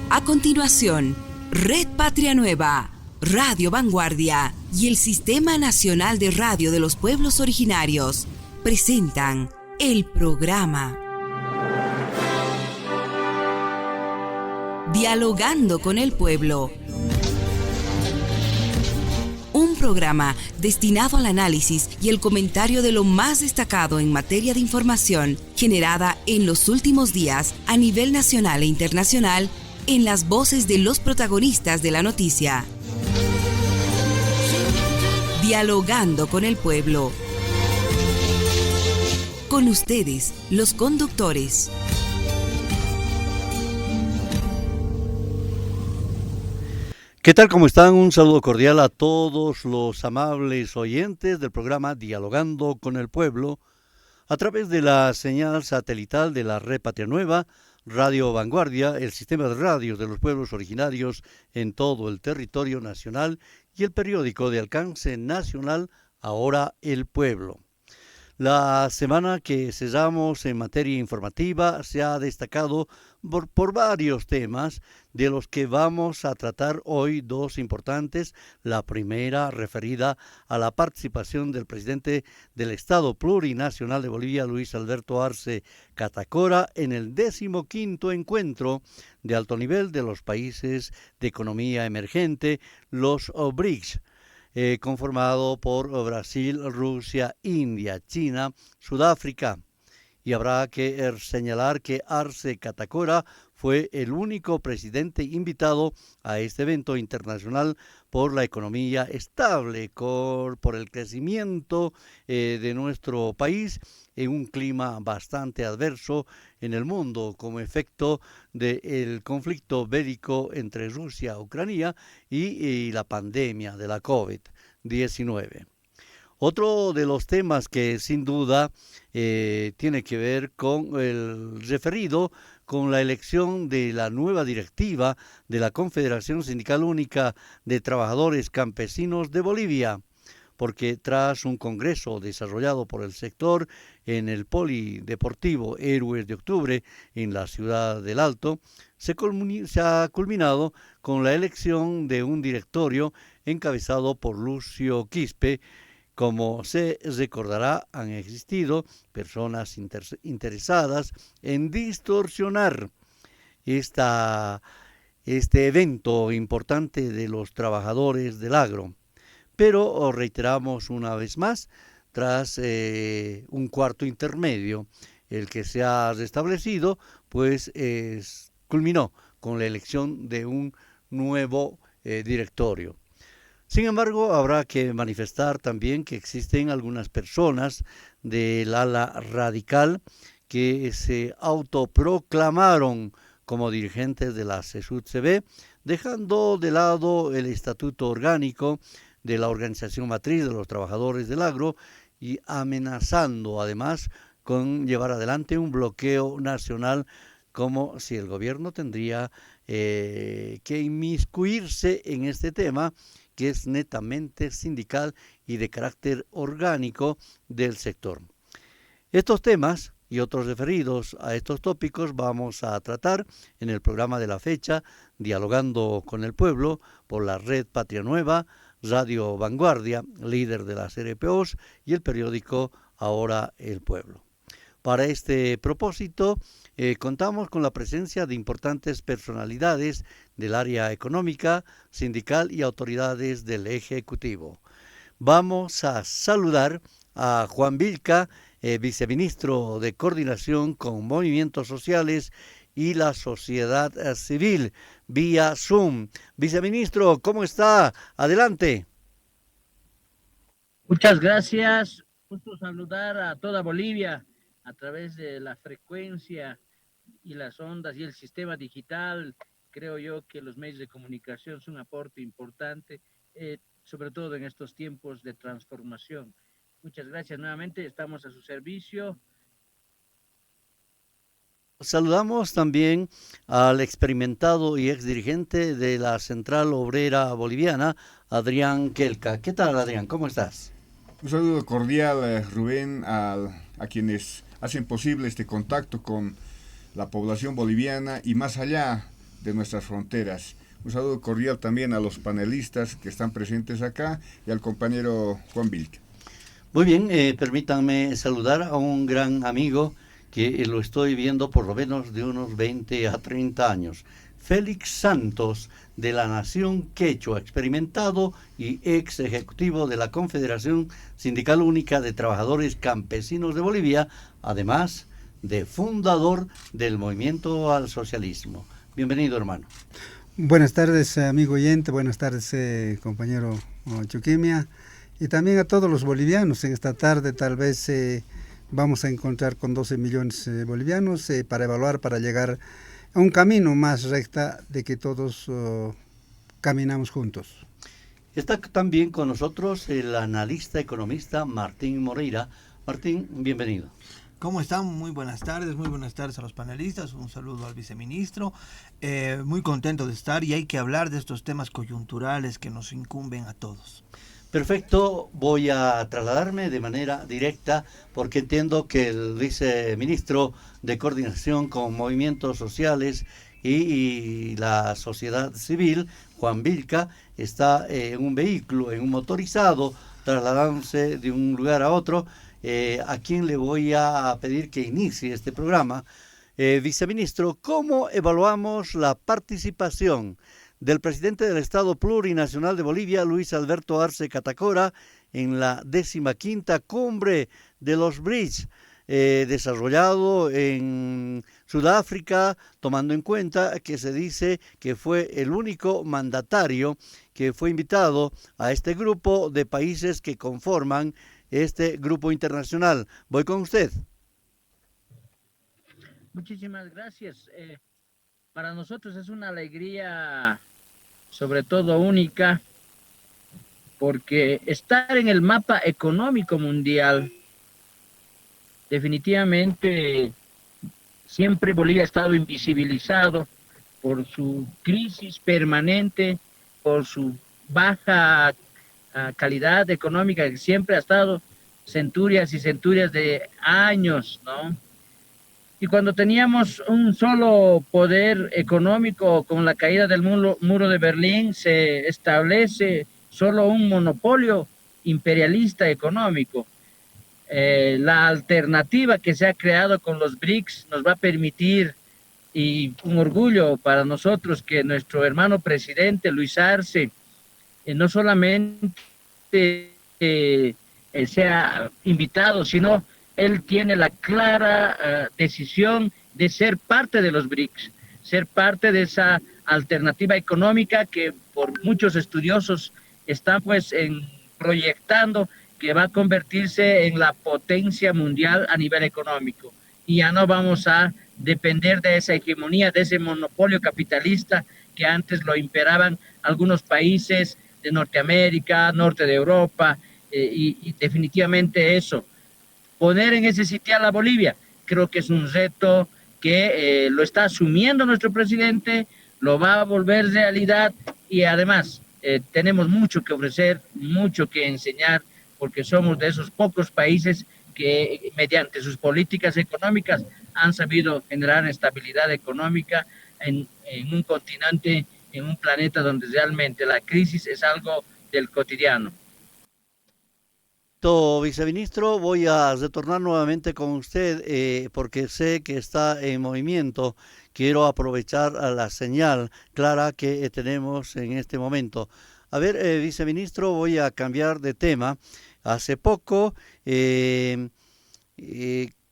A continuación, Red Patria Nueva, Radio Vanguardia y el Sistema Nacional de Radio de los Pueblos Originarios presentan el programa Dialogando con el Pueblo. Un programa destinado al análisis y el comentario de lo más destacado en materia de información generada en los últimos días a nivel nacional e internacional en las voces de los protagonistas de la noticia. Dialogando con el Pueblo. Con ustedes, los conductores. ¿Qué tal? ¿Cómo están? Un saludo cordial a todos los amables oyentes del programa Dialogando con el Pueblo a través de la señal satelital de la Red Patria Nueva, Radio Vanguardia, el sistema de radios de los pueblos originarios en todo el territorio nacional y el periódico de alcance nacional Ahora el Pueblo. La semana que cesamos en materia informativa se ha destacado por varios temas, de los que vamos a tratar hoy dos importantes. La primera referida a la participación del presidente del Estado Plurinacional de Bolivia, Luis Alberto Arce Catacora, en el 15º encuentro de alto nivel de los países de economía emergente, los BRICS. Conformado por Brasil, Rusia, India, China, Sudáfrica. Y habrá que señalar que Arce Catacora fue el único presidente invitado a este evento internacional por la economía estable, por el crecimiento de nuestro país en un clima bastante adverso en el mundo como efecto del conflicto bélico entre Rusia y Ucrania y la pandemia de la COVID-19. Otro de los temas que sin duda tiene que ver con el referido con la elección de la nueva directiva de la Confederación Sindical Única de Trabajadores Campesinos de Bolivia, porque tras un congreso desarrollado por el sector en el Polideportivo Héroes de Octubre en la ciudad del Alto, se ha culminado con la elección de un directorio encabezado por Lucio Quispe. Como se recordará, han existido personas interesadas en distorsionar este evento importante de los trabajadores del agro. Pero reiteramos una vez más, tras un cuarto intermedio, el que se ha restablecido, pues culminó con la elección de un nuevo directorio. Sin embargo, habrá que manifestar también que existen algunas personas del ala radical que se autoproclamaron como dirigentes de la CSUD-CB, dejando de lado el estatuto orgánico de la organización matriz de los trabajadores del agro y amenazando además con llevar adelante un bloqueo nacional, como si el gobierno tendría que inmiscuirse en este tema, que es netamente sindical y de carácter orgánico del sector. Estos temas y otros referidos a estos tópicos vamos a tratar en el programa de la fecha, Dialogando con el Pueblo, por la Red Patria Nueva, Radio Vanguardia, líder de las RPOs, y el periódico Ahora el Pueblo. Para este propósito, contamos con la presencia de importantes personalidades del área económica, sindical y autoridades del Ejecutivo. Vamos a saludar a Juan Vilca, viceministro de Coordinación con Movimientos Sociales y la Sociedad Civil, vía Zoom. Viceministro, ¿cómo está? Adelante. Muchas gracias. Gusto saludar a toda Bolivia a través de la frecuencia y las ondas y el sistema digital. Creo yo que los medios de comunicación son un aporte importante, sobre todo en estos tiempos de transformación. Muchas gracias nuevamente, estamos a su servicio. Saludamos también al experimentado y exdirigente de la Central Obrera Boliviana, Adrián Quelca. ¿Qué tal, Adrián? ¿Cómo estás? Un saludo cordial, Rubén, a quienes hacen posible este contacto con la población boliviana y más allá de nuestras fronteras. Un saludo cordial también a los panelistas que están presentes acá y al compañero Juan Vilca. Muy bien, permítanme saludar a un gran amigo que lo estoy viendo por lo menos de unos 20 a 30 años. Félix Santos, de la Nación Quechua, experimentado y ex ejecutivo de la Confederación Sindical Única de Trabajadores Campesinos de Bolivia, además de fundador del Movimiento al Socialismo. Bienvenido, hermano. Buenas tardes, amigo oyente, buenas tardes, compañero Chuquimia, y también a todos los bolivianos. En esta tarde tal vez vamos a encontrar con 12 millones bolivianos para evaluar, para llegar a un camino más recta de que todos caminamos juntos. Está también con nosotros el analista economista Martín Moreira. Martín, bienvenido. ¿Cómo están? Muy buenas tardes a los panelistas, un saludo al viceministro. Muy contento de estar, y hay que hablar de estos temas coyunturales que nos incumben a todos. Perfecto, voy a trasladarme de manera directa porque entiendo que el viceministro de Coordinación con Movimientos Sociales y la sociedad civil, Juan Vilca, está en un vehículo, en un motorizado, trasladándose de un lugar a otro, a quien le voy a pedir que inicie este programa. Viceministro, ¿cómo evaluamos la participación del presidente del Estado Plurinacional de Bolivia, Luis Alberto Arce Catacora, en la 15ª cumbre de los BRICS, desarrollado en Sudáfrica, tomando en cuenta que se dice que fue el único mandatario que fue invitado a este grupo de países que conforman este grupo internacional? Voy con usted. Muchísimas gracias. Para nosotros es una alegría, sobre todo única, porque estar en el mapa económico mundial, definitivamente siempre Bolivia ha estado invisibilizado por su crisis permanente, por su baja calidad económica, que siempre ha estado centurias y centurias de años, ¿no? Y cuando teníamos un solo poder económico, con la caída del muro de Berlín, se establece solo un monopolio imperialista económico. La alternativa que se ha creado con los BRICS nos va a permitir, y un orgullo para nosotros, que nuestro hermano presidente Luis Arce no solamente sea invitado, sino él tiene la clara decisión de ser parte de los BRICS, ser parte de esa alternativa económica que por muchos estudiosos están proyectando que va a convertirse en la potencia mundial a nivel económico. Y ya no vamos a depender de esa hegemonía, de ese monopolio capitalista que antes lo imperaban algunos países de Norteamérica, norte de Europa, y definitivamente eso. Poner en ese sitial a Bolivia, creo que es un reto que lo está asumiendo nuestro presidente, lo va a volver realidad, y además tenemos mucho que ofrecer, mucho que enseñar, porque somos de esos pocos países que mediante sus políticas económicas han sabido generar estabilidad económica en un continente, en un planeta donde realmente la crisis es algo del cotidiano. Viceministro, voy a retornar nuevamente con usted porque sé que está en movimiento. Quiero aprovechar la señal clara que tenemos en este momento. A ver, viceministro, voy a cambiar de tema. Hace poco,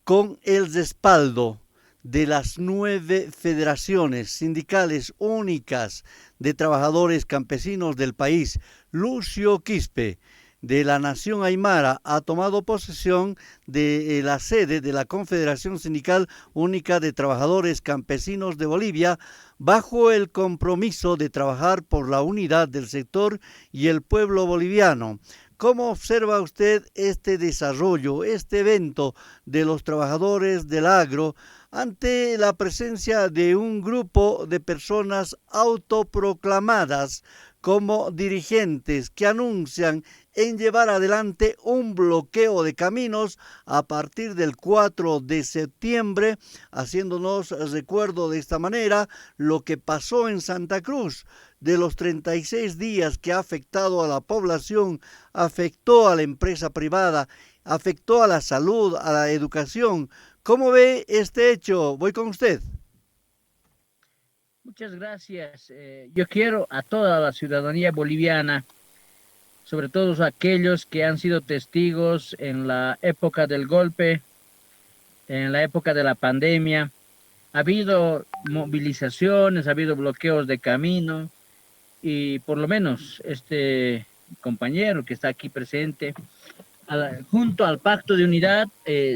con el respaldo de las 9 federaciones sindicales únicas de trabajadores campesinos del país, Lucio Quispe, de la Nación Aymara, ha tomado posesión de la sede de la Confederación Sindical Única de Trabajadores Campesinos de Bolivia, bajo el compromiso de trabajar por la unidad del sector y el pueblo boliviano. ¿Cómo observa usted este desarrollo, este evento de los trabajadores del agro ante la presencia de un grupo de personas autoproclamadas como dirigentes que anuncian en llevar adelante un bloqueo de caminos a partir del 4 de septiembre, haciéndonos recuerdo de esta manera lo que pasó en Santa Cruz. De los 36 días que ha afectado a la población, afectó a la empresa privada, afectó a la salud, a la educación. ¿Cómo ve este hecho? Voy con usted. Muchas gracias. Yo quiero a toda la ciudadanía boliviana, sobre todo aquellos que han sido testigos en la época del golpe, en la época de la pandemia. Ha habido movilizaciones, ha habido bloqueos de camino y por lo menos este compañero que está aquí presente, junto al Pacto de Unidad,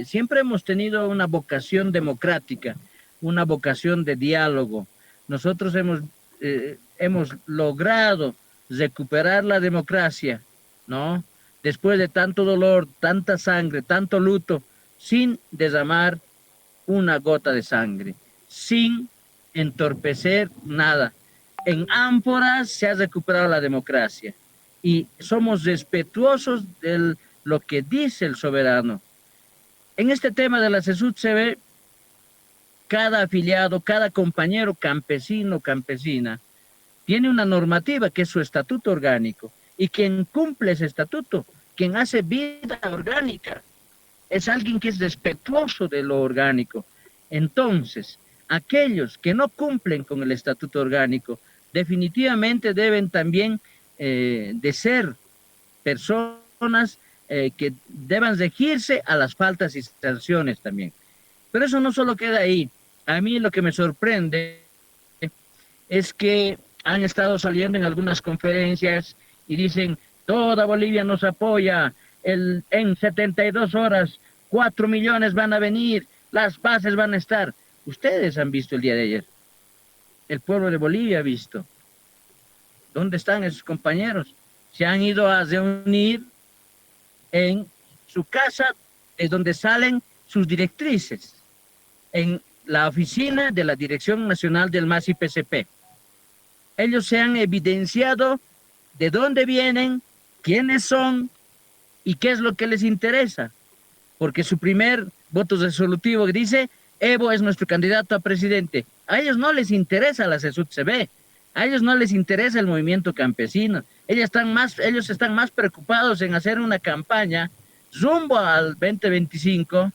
siempre hemos tenido una vocación democrática, una vocación de diálogo. Nosotros hemos logrado recuperar la democracia, ¿no? Después de tanto dolor, tanta sangre, tanto luto, sin derramar una gota de sangre, sin entorpecer nada. En ánforas se ha recuperado la democracia y somos respetuosos de lo que dice el soberano. En este tema de la CESUD-CV, cada afiliado, cada compañero campesino, campesina, tiene una normativa que es su estatuto orgánico, y quien cumple ese estatuto, quien hace vida orgánica, es alguien que es respetuoso de lo orgánico. Entonces, aquellos que no cumplen con el estatuto orgánico, definitivamente deben también de ser personas que deban regirse a las faltas y sanciones también. Pero eso no solo queda ahí. A mí lo que me sorprende es que han estado saliendo en algunas conferencias y dicen, toda Bolivia nos apoya, en 72 horas 4 millones van a venir, las bases van a estar. Ustedes han visto el día de ayer, el pueblo de Bolivia ha visto. ¿Dónde están esos compañeros? Se han ido a reunir en su casa, de donde salen sus directrices, en la oficina de la Dirección Nacional del MAS y PCP. Ellos se han evidenciado de dónde vienen, quiénes son y qué es lo que les interesa. Porque su primer voto resolutivo dice, Evo es nuestro candidato a presidente. A ellos no les interesa la CESUD-CV, a ellos no les interesa el movimiento campesino. Ellos están más preocupados en hacer una campaña rumbo al 2025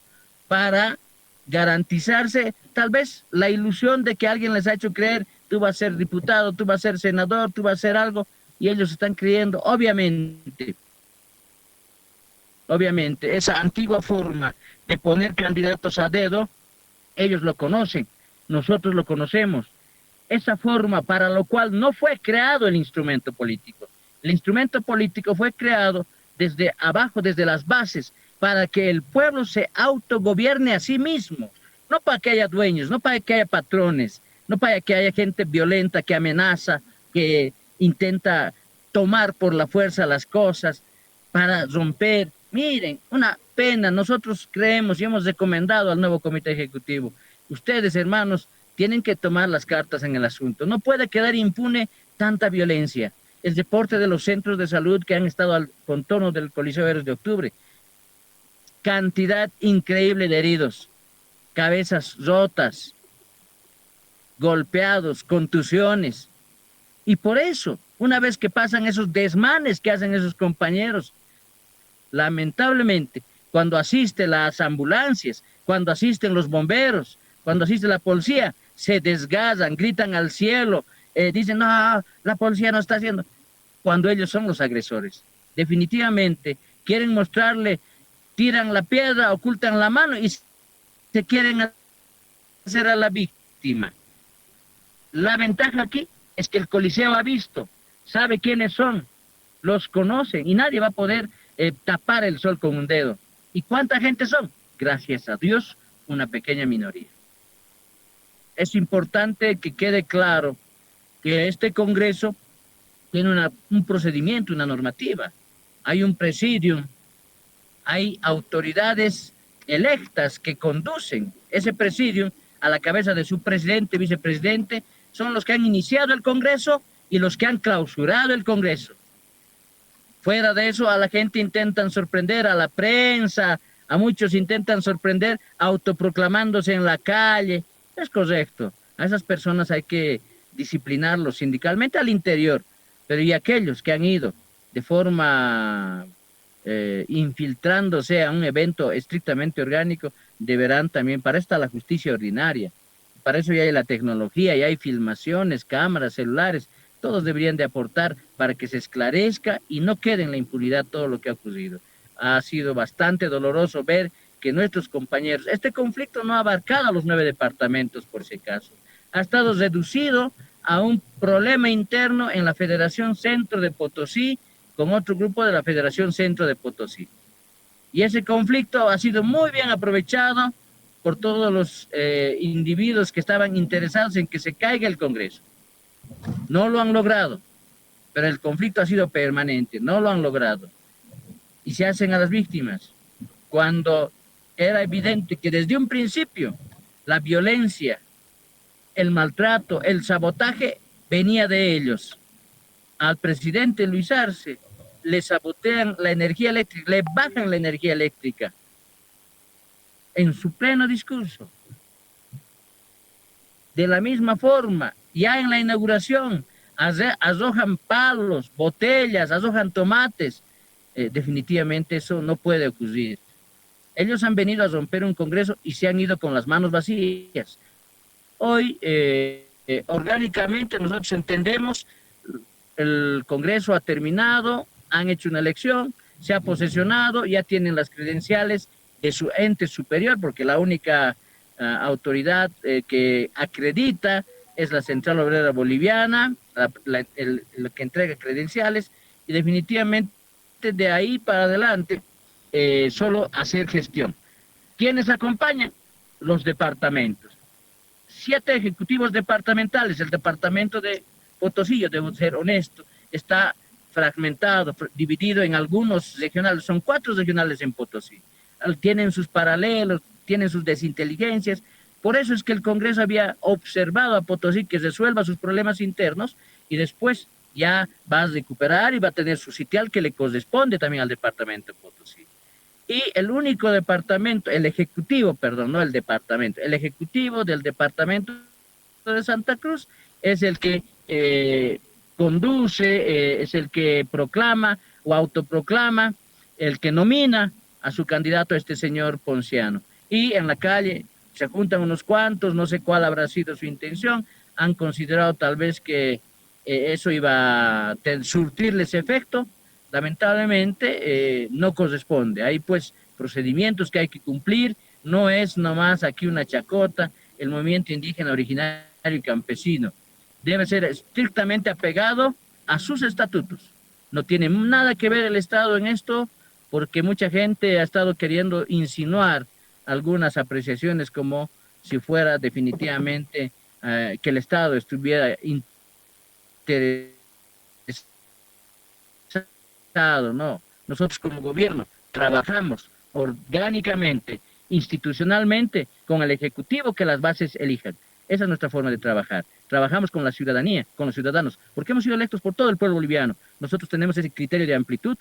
para garantizarse tal vez la ilusión de que alguien les ha hecho creer, tú vas a ser diputado, tú vas a ser senador, tú vas a ser algo, y ellos están creyendo, obviamente, esa antigua forma de poner candidatos a dedo, ellos lo conocen, nosotros lo conocemos. Esa forma para lo cual no fue creado el instrumento político. El instrumento político fue creado desde abajo, desde las bases, para que el pueblo se autogobierne a sí mismo, no para que haya dueños, no para que haya patrones, no para que haya gente violenta que amenaza, que intenta tomar por la fuerza las cosas para romper. Miren, una pena, nosotros creemos y hemos recomendado al nuevo comité ejecutivo, ustedes, hermanos, tienen que tomar las cartas en el asunto. No puede quedar impune tanta violencia. El reporte de los centros de salud que han estado al contorno del Coliseo Héroes de Octubre, cantidad increíble de heridos, cabezas rotas, golpeados, contusiones. Y por eso, una vez que pasan esos desmanes que hacen esos compañeros, lamentablemente, cuando asisten las ambulancias, cuando asisten los bomberos, cuando asiste la policía, se desgazan, gritan al cielo, dicen, no, la policía no está haciendo, cuando ellos son los agresores. Definitivamente, quieren mostrarle, tiran la piedra, ocultan la mano y se quieren hacer a la víctima. La ventaja aquí es que el Coliseo ha visto, sabe quiénes son, los conocen y nadie va a poder tapar el sol con un dedo. ¿Y cuánta gente son? Gracias a Dios, una pequeña minoría. Es importante que quede claro que este Congreso tiene un procedimiento, una normativa. Hay un presidium, hay autoridades electas que conducen ese presidium, a la cabeza de su presidente, vicepresidente, son los que han iniciado el Congreso y los que han clausurado el Congreso. Fuera de eso, a la gente intentan sorprender, a la prensa, a muchos intentan sorprender autoproclamándose en la calle. Es correcto, a esas personas hay que disciplinarlos sindicalmente al interior, pero y aquellos que han ido de forma infiltrándose a un evento estrictamente orgánico, deberán también, para esto la justicia ordinaria, para eso ya hay la tecnología, ya hay filmaciones, cámaras, celulares, todos deberían de aportar para que se esclarezca y no quede en la impunidad todo lo que ha ocurrido. Ha sido bastante doloroso ver que nuestros compañeros, este conflicto no ha abarcado a los 9 departamentos por si acaso, ha estado reducido a un problema interno en la Federación Centro de Potosí con otro grupo de la Federación Centro de Potosí. Y ese conflicto ha sido muy bien aprovechado por todos los individuos que estaban interesados en que se caiga el Congreso. No lo han logrado, pero el conflicto ha sido permanente, no lo han logrado. Y se hacen a las víctimas, cuando era evidente que desde un principio la violencia, el maltrato, el sabotaje venía de ellos. Al presidente Luis Arce le sabotean la energía eléctrica, le bajan la energía eléctrica en su pleno discurso. De la misma forma, ya en la inauguración, arrojan palos, botellas, arrojan tomates. Definitivamente eso no puede ocurrir. Ellos han venido a romper un Congreso y se han ido con las manos vacías. Hoy, orgánicamente, nosotros entendemos, el Congreso ha terminado, han hecho una elección, se ha posesionado, ya tienen las credenciales de su ente superior, porque la única autoridad que acredita es la Central Obrera Boliviana, la que entrega credenciales, y definitivamente de ahí para adelante solo hacer gestión. ¿Quiénes acompañan? Los departamentos. 7 ejecutivos departamentales. El departamento de Potosí, yo debo ser honesto, está fragmentado, dividido en algunos regionales. Son 4 regionales en Potosí. Tienen sus paralelos, tienen sus desinteligencias. Por eso es que el Congreso había observado a Potosí que resuelva sus problemas internos y después ya va a recuperar y va a tener su sitial que le corresponde también al departamento de Potosí. Y el único departamento, el ejecutivo, perdón, no el departamento, el ejecutivo del departamento de Santa Cruz es el que conduce, es el que proclama o autoproclama, el que nomina a su candidato, este señor Ponciano. Y en la calle se juntan unos cuantos, no sé cuál habrá sido su intención, han considerado tal vez que eso iba a surtirles efecto. Lamentablemente no corresponde. Hay pues procedimientos que hay que cumplir, no es nomás aquí una chacota. El movimiento indígena originario y campesino debe ser estrictamente apegado a sus estatutos. No tiene nada que ver el Estado en esto, porque mucha gente ha estado queriendo insinuar algunas apreciaciones como si fuera definitivamente que el Estado estuviera interesado. No, nosotros como gobierno trabajamos orgánicamente, institucionalmente, con el Ejecutivo que las bases elijan. Esa es nuestra forma de trabajar. Trabajamos con la ciudadanía, con los ciudadanos, porque hemos sido electos por todo el pueblo boliviano. Nosotros tenemos ese criterio de amplitud,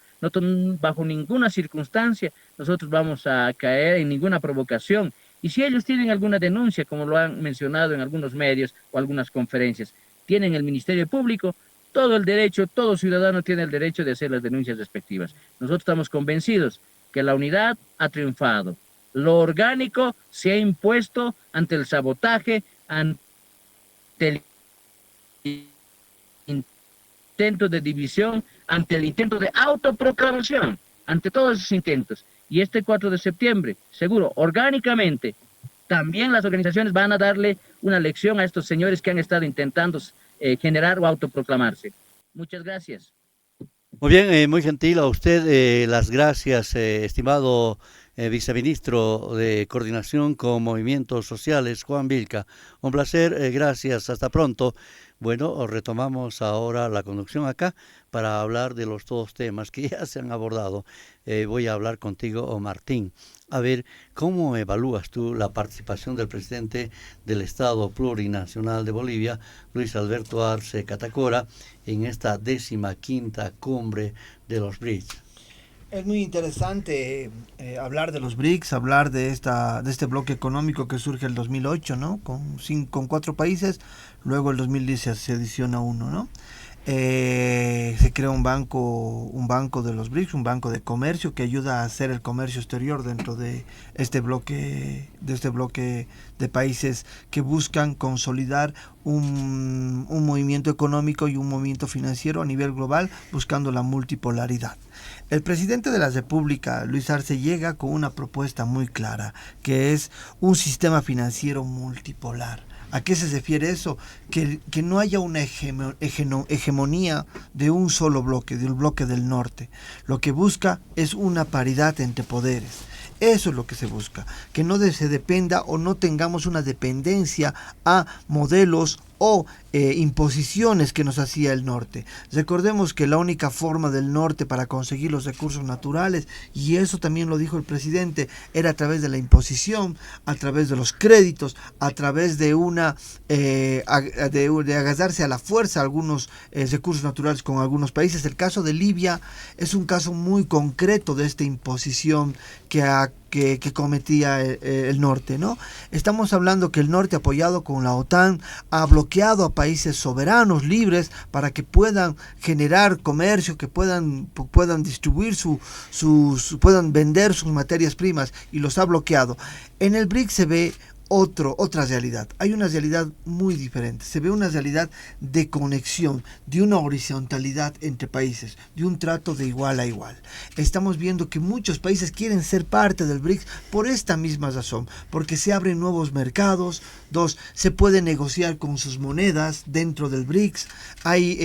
bajo ninguna circunstancia nosotros vamos a caer en ninguna provocación. Y si ellos tienen alguna denuncia, como lo han mencionado en algunos medios o algunas conferencias, tienen el Ministerio Público, todo el derecho, todo ciudadano tiene el derecho de hacer las denuncias respectivas. Nosotros estamos convencidos que la unidad ha triunfado. Lo orgánico se ha impuesto ante el sabotaje, ante el intento de división, ante el intento de autoproclamación, ante todos esos intentos. Y este 4 de septiembre, seguro, orgánicamente, también las organizaciones van a darle una lección a estos señores que han estado intentando generar o autoproclamarse. Muchas gracias. Muy bien, muy gentil a usted. Las gracias, estimado viceministro de Coordinación con Movimientos Sociales, Juan Vilca. Un placer, gracias, hasta pronto. Bueno, retomamos ahora la conducción acá para hablar de los dos temas que ya se han abordado. Voy a hablar contigo, Martín. A ver, ¿cómo evalúas tú la participación del presidente del Estado Plurinacional de Bolivia, Luis Alberto Arce Catacora, en esta 15ª cumbre de los BRICS? Es muy interesante hablar de los BRICS, hablar de este bloque económico que surge el 2008, ¿no? Con 4 países, luego el 2010 se adiciona uno, ¿no? Se crea un banco de los BRICS, un banco de comercio que ayuda a hacer el comercio exterior dentro de este bloque de países que buscan consolidar un movimiento económico y un movimiento financiero a nivel global, buscando la multipolaridad. El presidente de la República, Luis Arce, llega con una propuesta muy clara, que es un sistema financiero multipolar. ¿A qué se refiere eso? Que no haya una hegemonía de un solo bloque, del bloque del norte. Lo que busca es una paridad entre poderes. Eso es lo que se busca, que no se dependa o no tengamos una dependencia a modelos o imposiciones que nos hacía el norte. Recordemos que la única forma del norte para conseguir los recursos naturales, y eso también lo dijo el presidente, era a través de la imposición, a través de los créditos, a través de de agarrarse a la fuerza algunos recursos naturales con algunos países. El caso de Libia es un caso muy concreto de esta imposición que cometía el norte, ¿no? Estamos hablando que el norte, apoyado con la OTAN, ha bloqueado a países soberanos, libres, para que puedan generar comercio, que puedan distribuir puedan vender sus materias primas, y los ha bloqueado. En el BRICS se ve otra realidad. Hay una realidad muy diferente. Se ve una realidad de conexión, de una horizontalidad entre países, de un trato de igual a igual. Estamos viendo que muchos países quieren ser parte del BRICS por esta misma razón, porque se abren nuevos mercados. 2, se puede negociar con sus monedas dentro del BRICS. Hay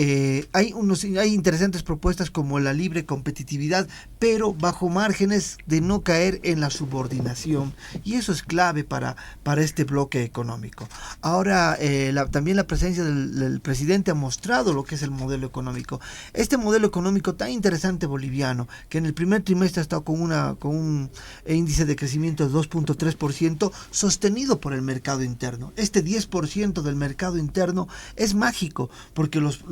interesantes propuestas como la libre competitividad, pero bajo márgenes de no caer en la subordinación, y eso es clave para este bloque económico. Ahora, también la presencia del presidente ha mostrado lo que es el modelo económico. Este modelo económico tan interesante boliviano, que en el primer trimestre ha estado con un índice de crecimiento de 2.3%, sostenido por el mercado interno. Este 10% del mercado interno es mágico, porque los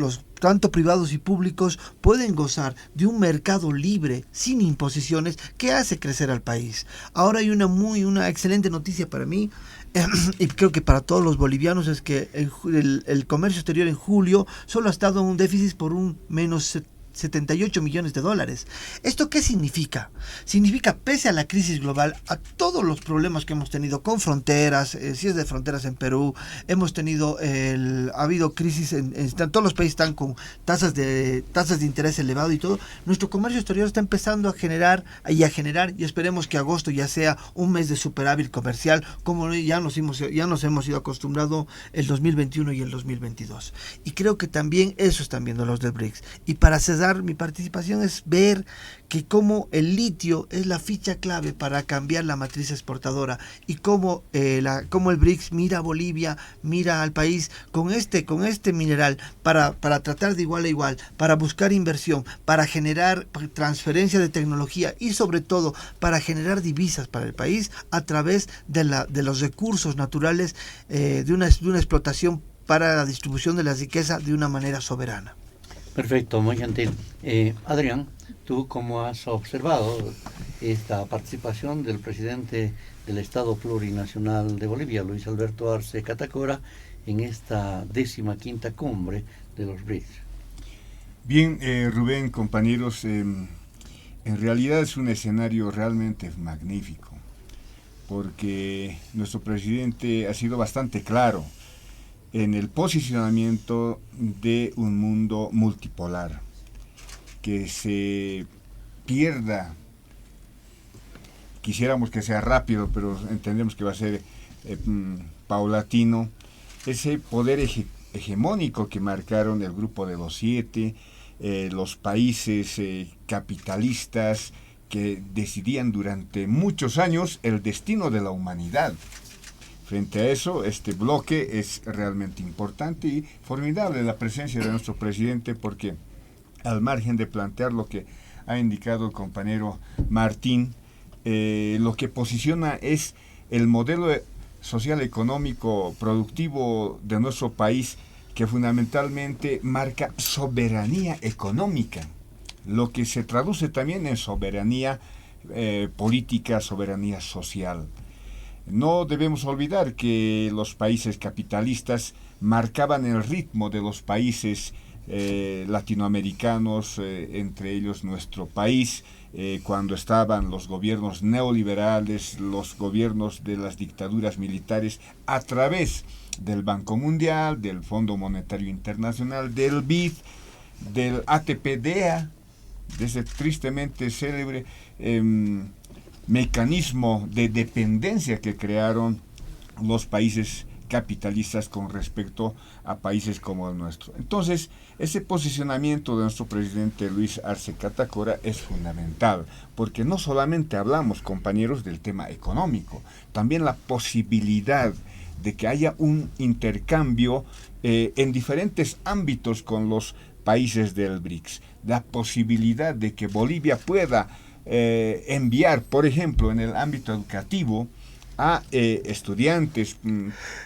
tanto privados y públicos pueden gozar de un mercado libre, sin imposiciones, que hace crecer al país. Ahora hay una excelente noticia para mí, y creo que para todos los bolivianos, es que el comercio exterior en julio solo ha estado en un déficit por un menos 78 millones de dólares. ¿Esto qué significa? Significa, pese a la crisis global, a todos los problemas que hemos tenido con fronteras, si es de fronteras en Perú, hemos tenido, ha habido crisis, todos los países están con tasas de interés elevado y todo. Nuestro comercio exterior está empezando a generar, y esperemos que agosto ya sea un mes de superávit comercial, como ya nos hemos ido acostumbrado el 2021 y el 2022. Y creo que también eso están viendo los del BRICS. Y para cerrar mi participación, es ver que cómo el litio es la ficha clave para cambiar la matriz exportadora, y cómo el BRICS mira a Bolivia, mira al país con este mineral para tratar de igual a igual, para buscar inversión, para generar transferencia de tecnología, y sobre todo para generar divisas para el país a través de los recursos naturales, de una explotación para la distribución de la riqueza de una manera soberana. Perfecto, muy gentil. Adrián, ¿tú cómo has observado esta participación del presidente del Estado Plurinacional de Bolivia, Luis Alberto Arce Catacora, en esta 15ª cumbre de los BRICS? Bien, Rubén, compañeros, en realidad es un escenario realmente magnífico, porque nuestro presidente ha sido bastante claro en el posicionamiento de un mundo multipolar, que se pierda, quisiéramos que sea rápido, pero entendemos que va a ser paulatino, ese poder hegemónico que marcaron el Grupo de los 7, los países capitalistas que decidían durante muchos años el destino de la humanidad. Frente a eso, este bloque es realmente importante y formidable la presencia de nuestro presidente, porque al margen de plantear lo que ha indicado el compañero Martín, lo que posiciona es el modelo social, económico, productivo de nuestro país, que fundamentalmente marca soberanía económica, lo que se traduce también en soberanía política, soberanía social. No debemos olvidar que los países capitalistas marcaban el ritmo de los países latinoamericanos, entre ellos nuestro país, cuando estaban los gobiernos neoliberales, los gobiernos de las dictaduras militares, a través del Banco Mundial, del Fondo Monetario Internacional, del BID, del ATP-DEA, de ese tristemente célebre mecanismo de dependencia que crearon los países capitalistas con respecto a países como el nuestro. Entonces, ese posicionamiento de nuestro presidente Luis Arce Catacora es fundamental, porque no solamente hablamos, compañeros, del tema económico, también la posibilidad de que haya un intercambio en diferentes ámbitos con los países del BRICS, la posibilidad de que Bolivia pueda enviar, por ejemplo, en el ámbito educativo, a estudiantes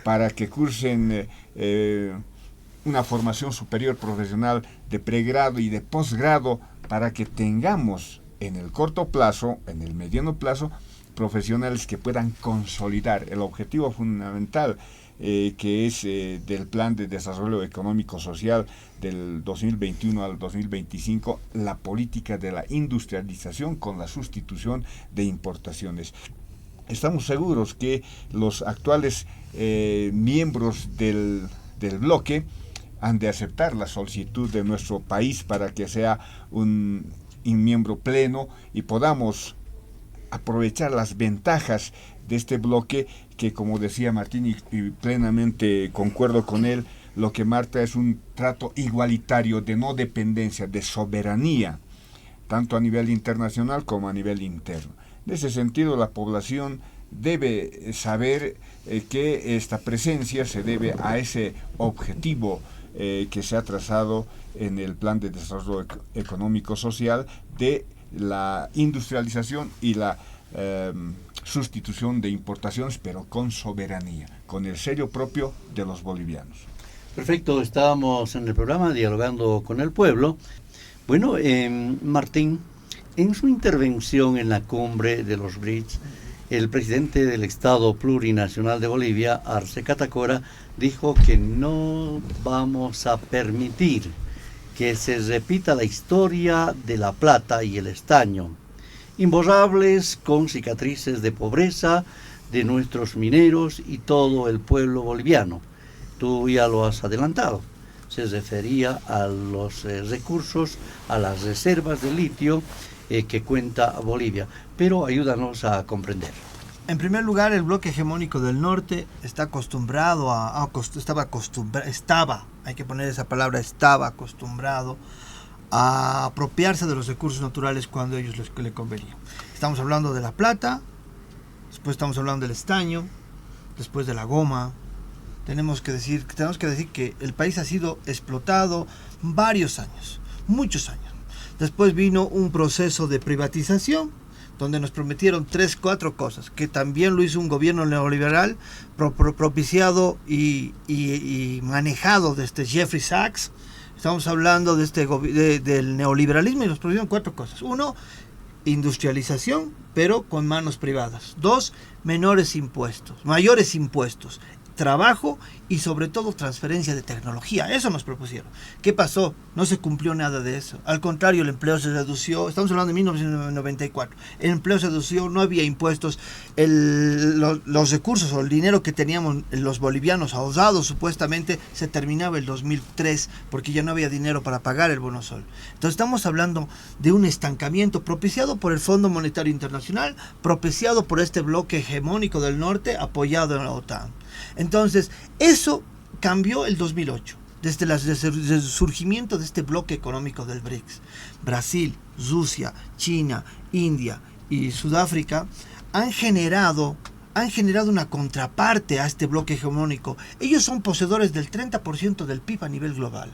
para que cursen una formación superior profesional de pregrado y de posgrado, para que tengamos en el corto plazo, en el mediano plazo, profesionales que puedan consolidar el objetivo fundamental que es del Plan de Desarrollo Económico Social del 2021 al 2025, la política de la industrialización con la sustitución de importaciones. Estamos seguros que los actuales miembros del bloque han de aceptar la solicitud de nuestro país para que sea un miembro pleno y podamos aprovechar las ventajas de este bloque que, como decía Martín, y plenamente concuerdo con él, lo que marca es un trato igualitario de no dependencia, de soberanía, tanto a nivel internacional como a nivel interno. En ese sentido, la población debe saber que esta presencia se debe a ese objetivo que se ha trazado en el Plan de Desarrollo Económico Social de la industrialización y la sustitución de importaciones, pero con soberanía, con el sello propio de los bolivianos. Perfecto, estábamos en el programa Dialogando con el Pueblo. Bueno, Martín, en su intervención en la cumbre de los BRICS, el presidente del Estado Plurinacional de Bolivia, Arce Catacora, dijo que no vamos a permitir que se repita la historia de La Plata y el estaño, imborrables con cicatrices de pobreza de nuestros mineros y todo el pueblo boliviano. Tú ya lo has adelantado. Se refería a los recursos, a las reservas de litio que cuenta Bolivia. Pero ayúdanos a comprender. En primer lugar, el bloque hegemónico del norte está acostumbrado hay que poner esa palabra, estaba acostumbrado a apropiarse de los recursos naturales cuando a ellos les convenía. Estamos hablando de La Plata, después estamos hablando del estaño, después de la goma. Tenemos que decir que el país ha sido explotado varios años, muchos años. Después vino un proceso de privatización, donde nos prometieron 3-4 cosas, que también lo hizo un gobierno neoliberal propiciado y manejado desde Jeffrey Sachs. Estamos hablando de del neoliberalismo y nos prometieron 4 cosas. 1, industrialización, pero con manos privadas. 2, mayores impuestos, trabajo y sobre todo transferencia de tecnología. Eso nos propusieron. ¿Qué pasó? No se cumplió nada de eso. Al contrario, el empleo se redució. Estamos hablando de 1994. El empleo se redució, no había impuestos. Los recursos o el dinero que teníamos los bolivianos ahorrados supuestamente se terminaba el 2003 porque ya no había dinero para pagar el bono sol. Entonces estamos hablando de un estancamiento propiciado por el Fondo Monetario Internacional, propiciado por este bloque hegemónico del norte apoyado en la OTAN. Entonces, eso cambió el 2008. desde el surgimiento de este bloque económico del BRICS, Brasil, Rusia, China, India y Sudáfrica han generado una contraparte a este bloque hegemónico. Ellos son poseedores del 30% del PIB a nivel global.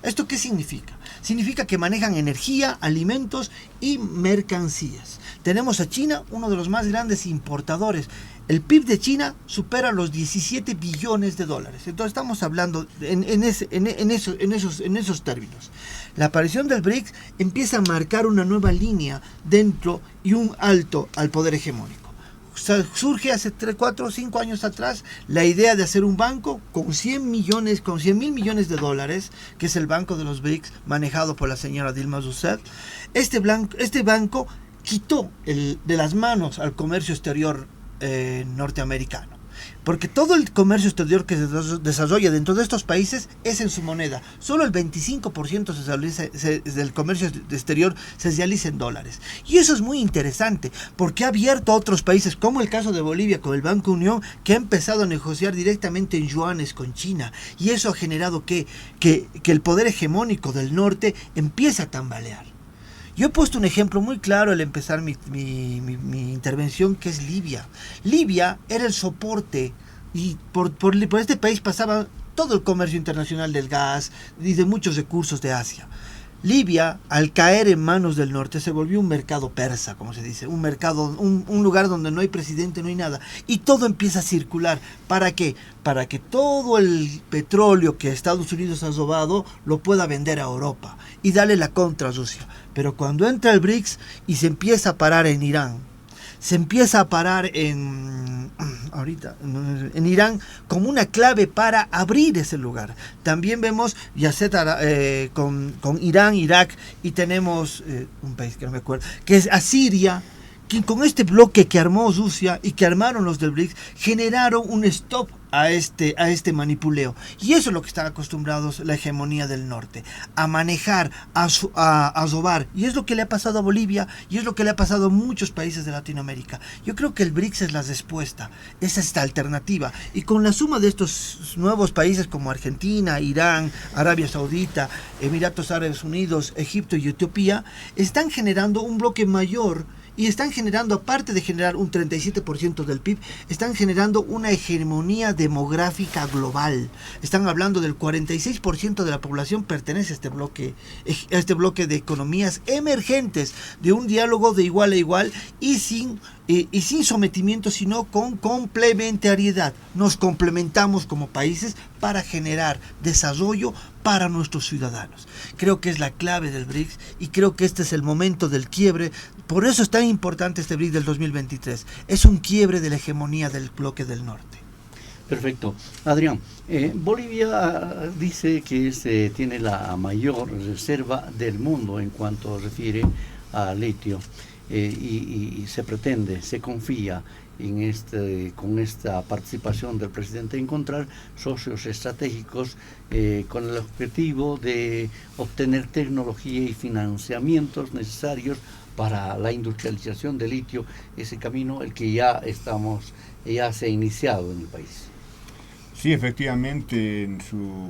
¿Esto qué significa? Significa que manejan energía, alimentos y mercancías. Tenemos a China, uno de los más grandes importadores. El PIB de China supera los 17 billones de dólares. Entonces estamos hablando en esos términos. La aparición del BRICS empieza a marcar una nueva línea dentro y un alto al poder hegemónico. Surge hace 3, 4, 5 años atrás la idea de hacer un banco con 100 mil millones de dólares, que es el Banco de los BRICS, manejado por la señora Dilma Rousseff. Este banco quitó de las manos al comercio exterior norteamericano, porque todo el comercio exterior que se desarrolla dentro de estos países es en su moneda. Solo el 25% del comercio exterior se realiza en dólares. Y eso es muy interesante, porque ha abierto a otros países, como el caso de Bolivia con el Banco Unión, que ha empezado a negociar directamente en yuanes con China. Y eso ha generado que el poder hegemónico del norte empiece a tambalear. Yo he puesto un ejemplo muy claro al empezar mi intervención, que es Libia. Libia era el soporte y por este país pasaba todo el comercio internacional del gas y de muchos recursos de Asia. Libia, al caer en manos del norte, se volvió un mercado persa, como se dice, un lugar donde no hay presidente, no hay nada, y todo empieza a circular. ¿Para qué? Para que todo el petróleo que Estados Unidos ha robado lo pueda vender a Europa y darle la contra a Rusia. Pero cuando entra el BRICS y se empieza a parar en Irán, se empieza a parar en Irán como una clave para abrir ese lugar. También vemos con Irán, Irak, y tenemos un país que no me acuerdo, que es Asiria, que con este bloque que armó Rusia y que armaron los del BRICS, generaron un stop a este manipuleo. Y eso es lo que están acostumbrados la hegemonía del norte, a manejar, a robar. Y es lo que le ha pasado a Bolivia y es lo que le ha pasado a muchos países de Latinoamérica. Yo creo que el BRICS es la respuesta, es esta alternativa. Y con la suma de estos nuevos países como Argentina, Irán, Arabia Saudita, Emiratos Árabes Unidos, Egipto y Etiopía, están generando un bloque mayor. Y están generando, aparte de generar un 37% del PIB, están generando una hegemonía demográfica global. Están hablando del 46% de la población pertenece a este bloque de economías emergentes, de un diálogo de igual a igual y sin sometimiento, sino con complementariedad. Nos complementamos como países para generar desarrollo para nuestros ciudadanos. Creo que es la clave del BRICS y creo que este es el momento del quiebre. Por eso es tan importante este BRICS del 2023. Es un quiebre de la hegemonía del bloque del norte. Perfecto. Adrián, Bolivia dice que tiene la mayor reserva del mundo en cuanto refiere a litio. Y se confía con esta participación del presidente, encontrar socios estratégicos con el objetivo de obtener tecnología y financiamientos necesarios para la industrialización del litio, ese camino el que ya se ha iniciado en el país. Sí, efectivamente, en su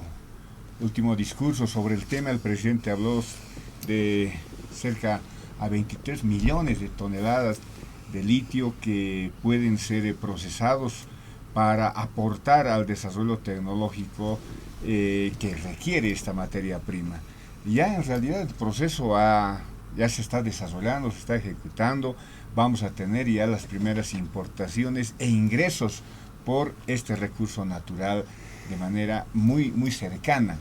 último discurso sobre el tema, el presidente habló de cerca a 23 millones de toneladas de litio que pueden ser procesados para aportar al desarrollo tecnológico que requiere esta materia prima. Ya en realidad el proceso ya se está desarrollando, se está ejecutando. Vamos a tener ya las primeras importaciones e ingresos por este recurso natural de manera muy, muy cercana.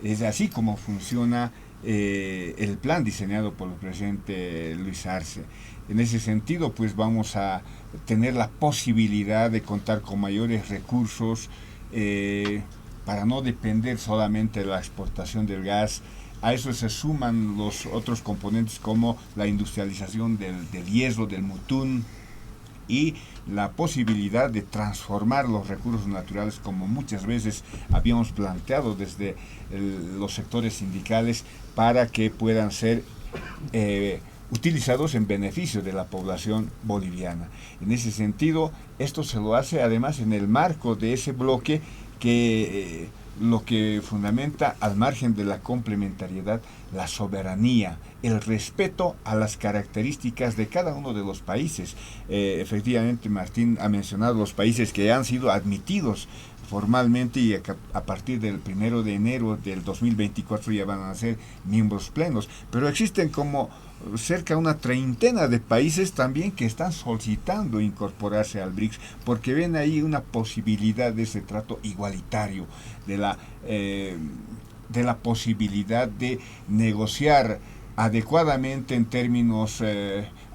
Es así como funciona el plan diseñado por el presidente Luis Arce. En ese sentido, pues vamos a tener la posibilidad de contar con mayores recursos para no depender solamente de la exportación del gas. A eso se suman los otros componentes como la industrialización del hierro, del mutún, y la posibilidad de transformar los recursos naturales, como muchas veces habíamos planteado desde los sectores sindicales, para que puedan ser utilizados en beneficio de la población boliviana. En ese sentido, esto se lo hace además en el marco de ese bloque que lo que fundamenta, al margen de la complementariedad, la soberanía, el respeto a las características de cada uno de los países. Efectivamente, Martín ha mencionado los países que han sido admitidos formalmente, y a partir del 1 de enero del 2024 ya van a ser miembros plenos, pero existen como cerca de una treintena de países también que están solicitando incorporarse al BRICS, porque ven ahí una posibilidad de ese trato igualitario, de la posibilidad de negociar adecuadamente, en términos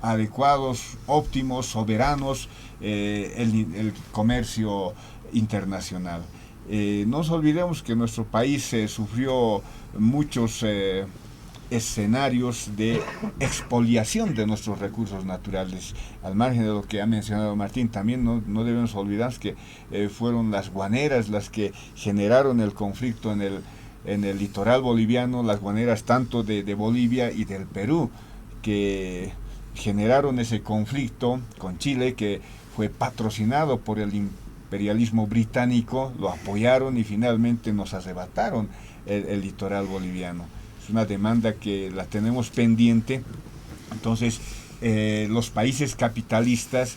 adecuados, óptimos, soberanos, el comercio internacional. No nos olvidemos que nuestro país sufrió muchos escenarios de expoliación de nuestros recursos naturales. Al margen de lo que ha mencionado Martín, también no debemos olvidar que fueron las guaneras las que generaron el conflicto en el litoral boliviano, las guaneras tanto de Bolivia y del Perú, que generaron ese conflicto con Chile, que fue patrocinado por el imperialismo británico, lo apoyaron y finalmente nos arrebataron el litoral boliviano. Es una demanda que la tenemos pendiente. Entonces, los países capitalistas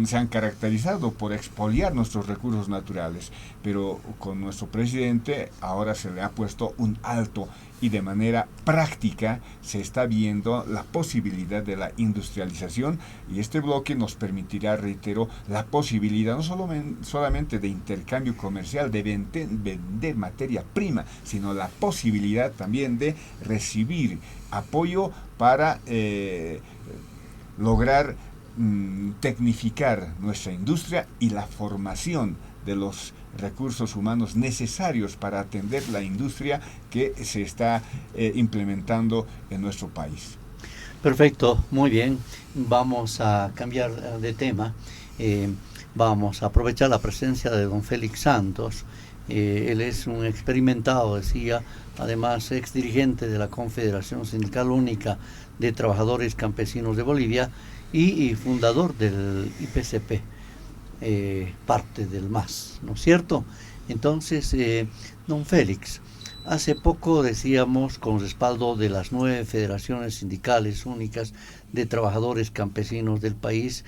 se han caracterizado por expoliar nuestros recursos naturales, pero con nuestro presidente ahora se le ha puesto un alto, y de manera práctica se está viendo la posibilidad de la industrialización, y este bloque nos permitirá, reitero, la posibilidad no solamente de intercambio comercial, de vender materia prima, sino la posibilidad también de recibir apoyo para lograr tecnificar nuestra industria y la formación de los recursos humanos necesarios para atender la industria que se está implementando en nuestro país. Perfecto, muy bien. Vamos a cambiar de tema. Vamos a aprovechar la presencia de don Félix Santos. Él es un experimentado, decía, además ex dirigente de la Confederación Sindical Única de Trabajadores Campesinos de Bolivia y fundador del IPCP, parte del MAS, ¿no es cierto? Entonces, don Félix, hace poco decíamos, con respaldo de las 9 federaciones sindicales únicas de trabajadores campesinos del país,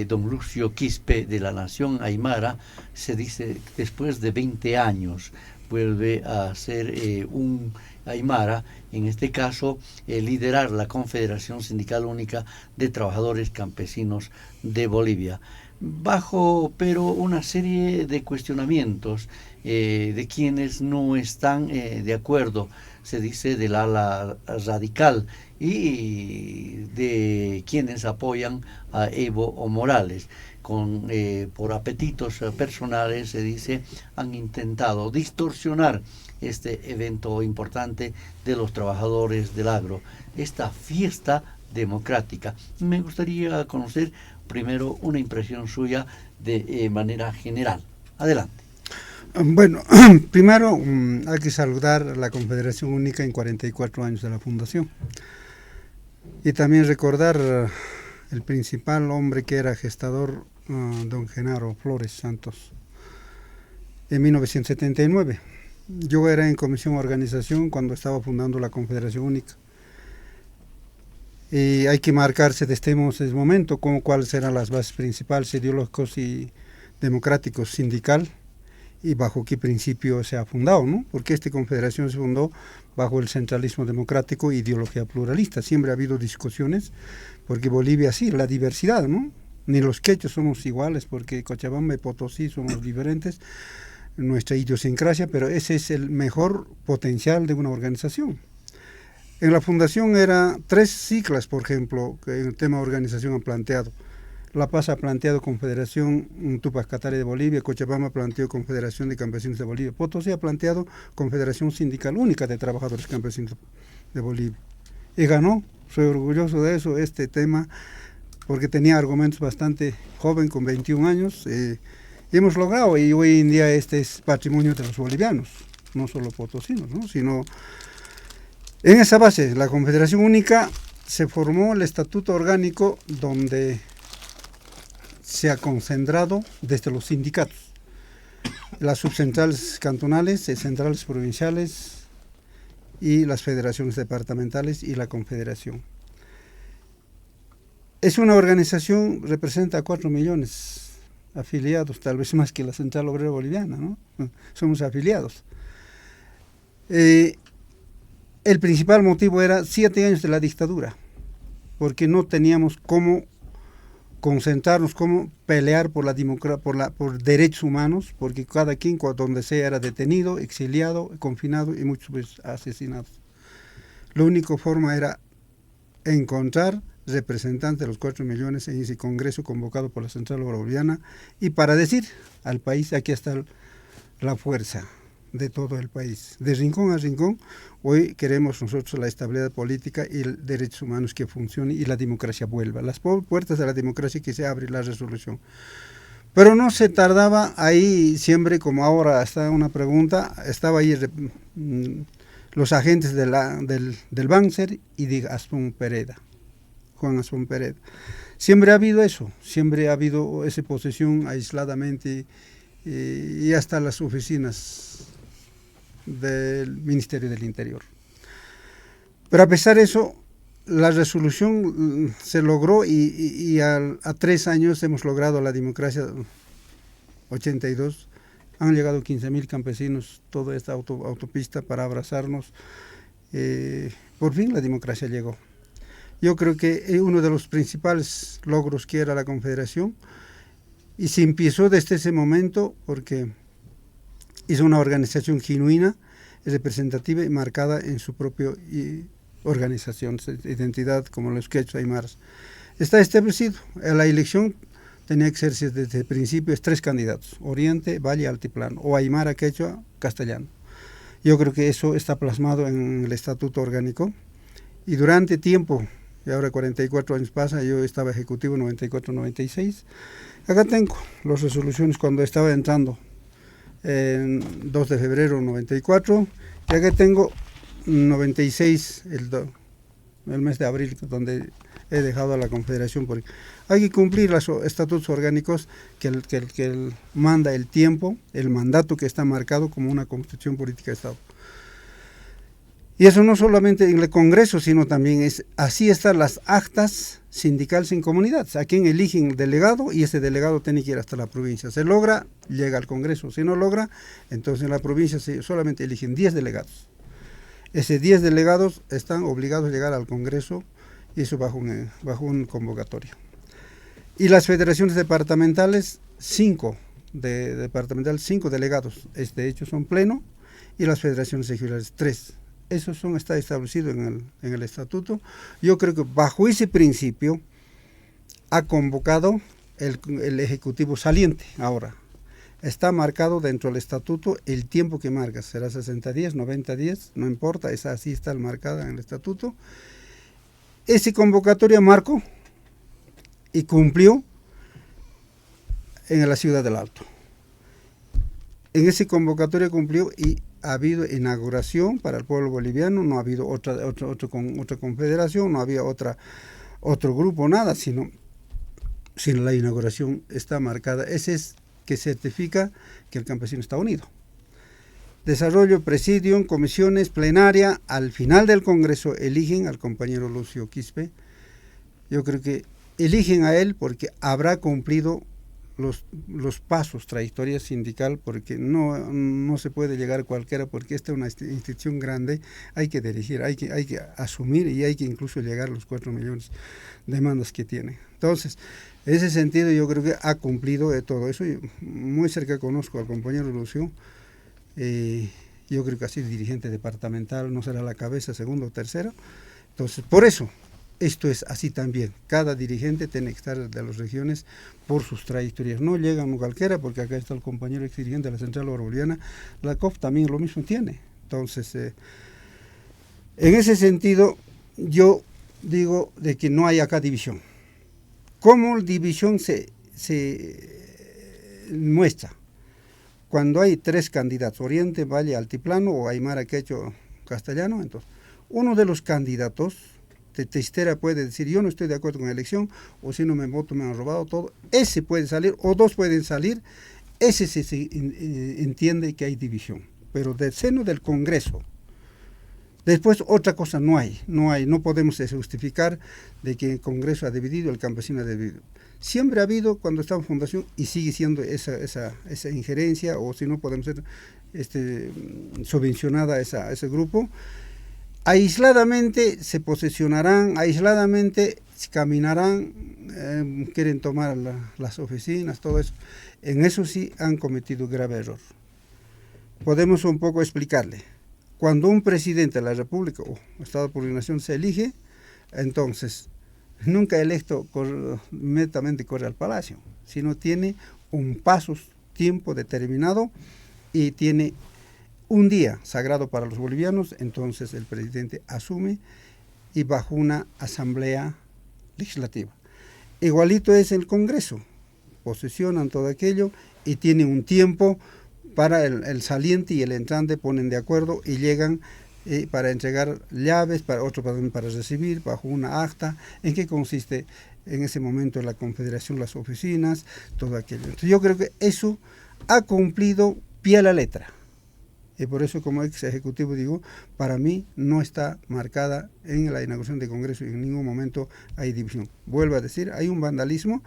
don Lucio Quispe de la Nación Aymara, se dice, después de 20 años, vuelve a ser un Aymara, en este caso liderar la Confederación Sindical Única de Trabajadores Campesinos de Bolivia, bajo pero una serie de cuestionamientos de quienes no están de acuerdo, se dice, del ala radical, y de quienes apoyan a Evo Morales. Por apetitos personales, se dice, han intentado distorsionar este evento importante de los trabajadores del agro, esta fiesta democrática. Me gustaría conocer primero una impresión suya de manera general. Adelante. Bueno, primero hay que saludar a la Confederación Única en 44 años de la fundación, y también recordar el principal hombre que era gestador, don Genaro Flores Santos, en 1979. Yo era en comisión de organización cuando estaba fundando la Confederación Única. Y hay que marcarse desde ese momento cuáles eran las bases principales ideológicos y democráticos sindical, y bajo qué principio se ha fundado, ¿no? Porque esta confederación se fundó bajo el centralismo democrático e ideología pluralista. Siempre ha habido discusiones, porque Bolivia sí, la diversidad, ¿no? Ni los quechos somos iguales, porque Cochabamba y Potosí somos diferentes, nuestra idiosincrasia, pero ese es el mejor potencial de una organización. En la fundación era 3 siglas, por ejemplo, que en el tema de organización han planteado. La Paz ha planteado Confederación Tupac Katari de Bolivia, Cochabamba planteó Confederación de Campesinos de Bolivia, Potosí ha planteado Confederación Sindical Única de Trabajadores Campesinos de Bolivia. Y ganó, soy orgulloso de eso, este tema, porque tenía argumentos bastante joven, con 21 años, y hemos logrado, y hoy en día este es patrimonio de los bolivianos, no solo potosinos, ¿no? Sino en esa base, la Confederación Única se formó el estatuto orgánico donde se ha concentrado desde los sindicatos. las subcentrales cantonales, centrales provinciales y las federaciones departamentales y la confederación. Es una organización, representa a 4 millones afiliados, tal vez más que la Central Obrera Boliviana, ¿no? Somos afiliados. El principal motivo era 7 años de la dictadura, porque no teníamos cómo concentrarnos, cómo pelear por por derechos humanos, porque cada quien donde sea era detenido, exiliado, confinado y muchos veces asesinados. La única forma era encontrar representantes de los 4 millones en ese congreso convocado por la Central Obrera Boliviana y para decir al país, aquí está la fuerza de todo el país. De rincón a rincón, hoy queremos nosotros la estabilidad política y los derechos humanos que funcione y la democracia vuelva. Las puertas de la democracia que se abre la resolución. Pero no se tardaba ahí siempre, como ahora está una pregunta, estaba ahí los agentes del Banzer y de Aspón Pereda, Juan Aspón Pereda. Siempre ha habido eso, siempre ha habido esa posesión aisladamente y hasta las oficinas del Ministerio del Interior. Pero a pesar de eso, la resolución se logró y a 3 años hemos logrado la democracia. 82, han llegado 15.000 campesinos, toda esta autopista para abrazarnos. Por fin la democracia llegó. Yo creo que uno de los principales logros que era la Confederación, y se empezó desde ese momento porque hizo una organización genuina, representativa y marcada en su propia organización, identidad, como los quechuas aymaras. Está establecido. La elección tenía que ser desde el principio 3 candidatos: Oriente, Valle, Altiplano, o aymara, quechua, castellano. Yo creo que eso está plasmado en el Estatuto Orgánico. Y durante tiempo, y ahora 44 años pasa, yo estaba ejecutivo 94-96. Acá tengo las resoluciones cuando estaba entrando en 2 de febrero 94, y acá tengo 96, el mes de abril, donde he dejado a la Confederación, porque hay que cumplir los estatutos orgánicos que manda el tiempo, el mandato que está marcado como una constitución política de Estado. Y eso no solamente en el Congreso, sino también así están las actas sindicales en comunidades. A quien eligen el delegado y ese delegado tiene que ir hasta la provincia. Se logra, llega al Congreso. Si no logra, entonces en la provincia solamente eligen 10 delegados. Esos 10 delegados están obligados a llegar al Congreso y eso bajo un convocatorio. Y las federaciones departamentales, 5 delegados, de hecho son pleno, y las federaciones regionales 3. Eso está establecido en el estatuto. Yo creo que bajo ese principio ha convocado el Ejecutivo saliente ahora. Está marcado dentro del estatuto el tiempo que marca, será 60 días, 90 días, no importa, así está marcada en el estatuto. Ese convocatoria marcó y cumplió en la Ciudad del Alto. En ese convocatoria cumplió y ha habido inauguración para el pueblo boliviano, no ha habido otra confederación, no había otro grupo, nada, sino la inauguración está marcada. Ese es que certifica que el campesino está unido. Desarrollo, presidium, comisiones, plenaria, al final del Congreso eligen al compañero Lucio Quispe. Yo creo que eligen a él porque habrá cumplido los pasos, trayectoria sindical, porque no se puede llegar a cualquiera, porque esta es una institución grande, hay que dirigir, hay que asumir y hay que incluso llegar a los 4 millones de demandas que tiene. Entonces, en ese sentido yo creo que ha cumplido de todo eso. Yo muy cerca conozco al compañero Lucio, yo creo que ha sido dirigente departamental, no será la cabeza, segundo o tercero. Entonces, por eso, esto es así también. Cada dirigente tiene que estar de las regiones por sus trayectorias. No llegan a cualquiera, porque acá está el compañero ex dirigente de la Central Obrera Boliviana. La COF también lo mismo tiene. Entonces, en ese sentido, yo digo de que no hay acá división. ¿Cómo división se muestra? Cuando hay 3 candidatos, Oriente, Valle, Altiplano o aymara, quechua, castellano, entonces, uno de los candidatos de testera puede decir, yo no estoy de acuerdo con la elección, o si no me voto me han robado todo. Ese puede salir, o 2 pueden salir ese se entiende que hay división, pero del seno del Congreso. Después otra cosa no podemos justificar de que el Congreso ha dividido, el campesino ha dividido. Siempre ha habido cuando estaba en fundación y sigue siendo esa injerencia, o si no podemos ser subvencionada a ese grupo. Aisladamente se posesionarán, aisladamente caminarán, quieren tomar las oficinas, todo eso. En eso sí han cometido grave error. Podemos un poco explicarle. Cuando un presidente de la República o Estado por nación se elige, entonces nunca electo inmediatamente corre al palacio, sino tiene un tiempo determinado y tiene un día sagrado para los bolivianos. Entonces el presidente asume y bajo una asamblea legislativa. Igualito es el Congreso, posesionan todo aquello y tiene un tiempo para el saliente y el entrante, ponen de acuerdo y llegan para entregar llaves, otro para recibir, bajo una acta. ¿En qué consiste en ese momento la confederación, las oficinas, todo aquello? Entonces yo creo que eso ha cumplido pie a la letra. Y por eso, como ex ejecutivo digo, para mí no está marcada en la inauguración del Congreso y en ningún momento hay división. Vuelvo a decir, hay un vandalismo,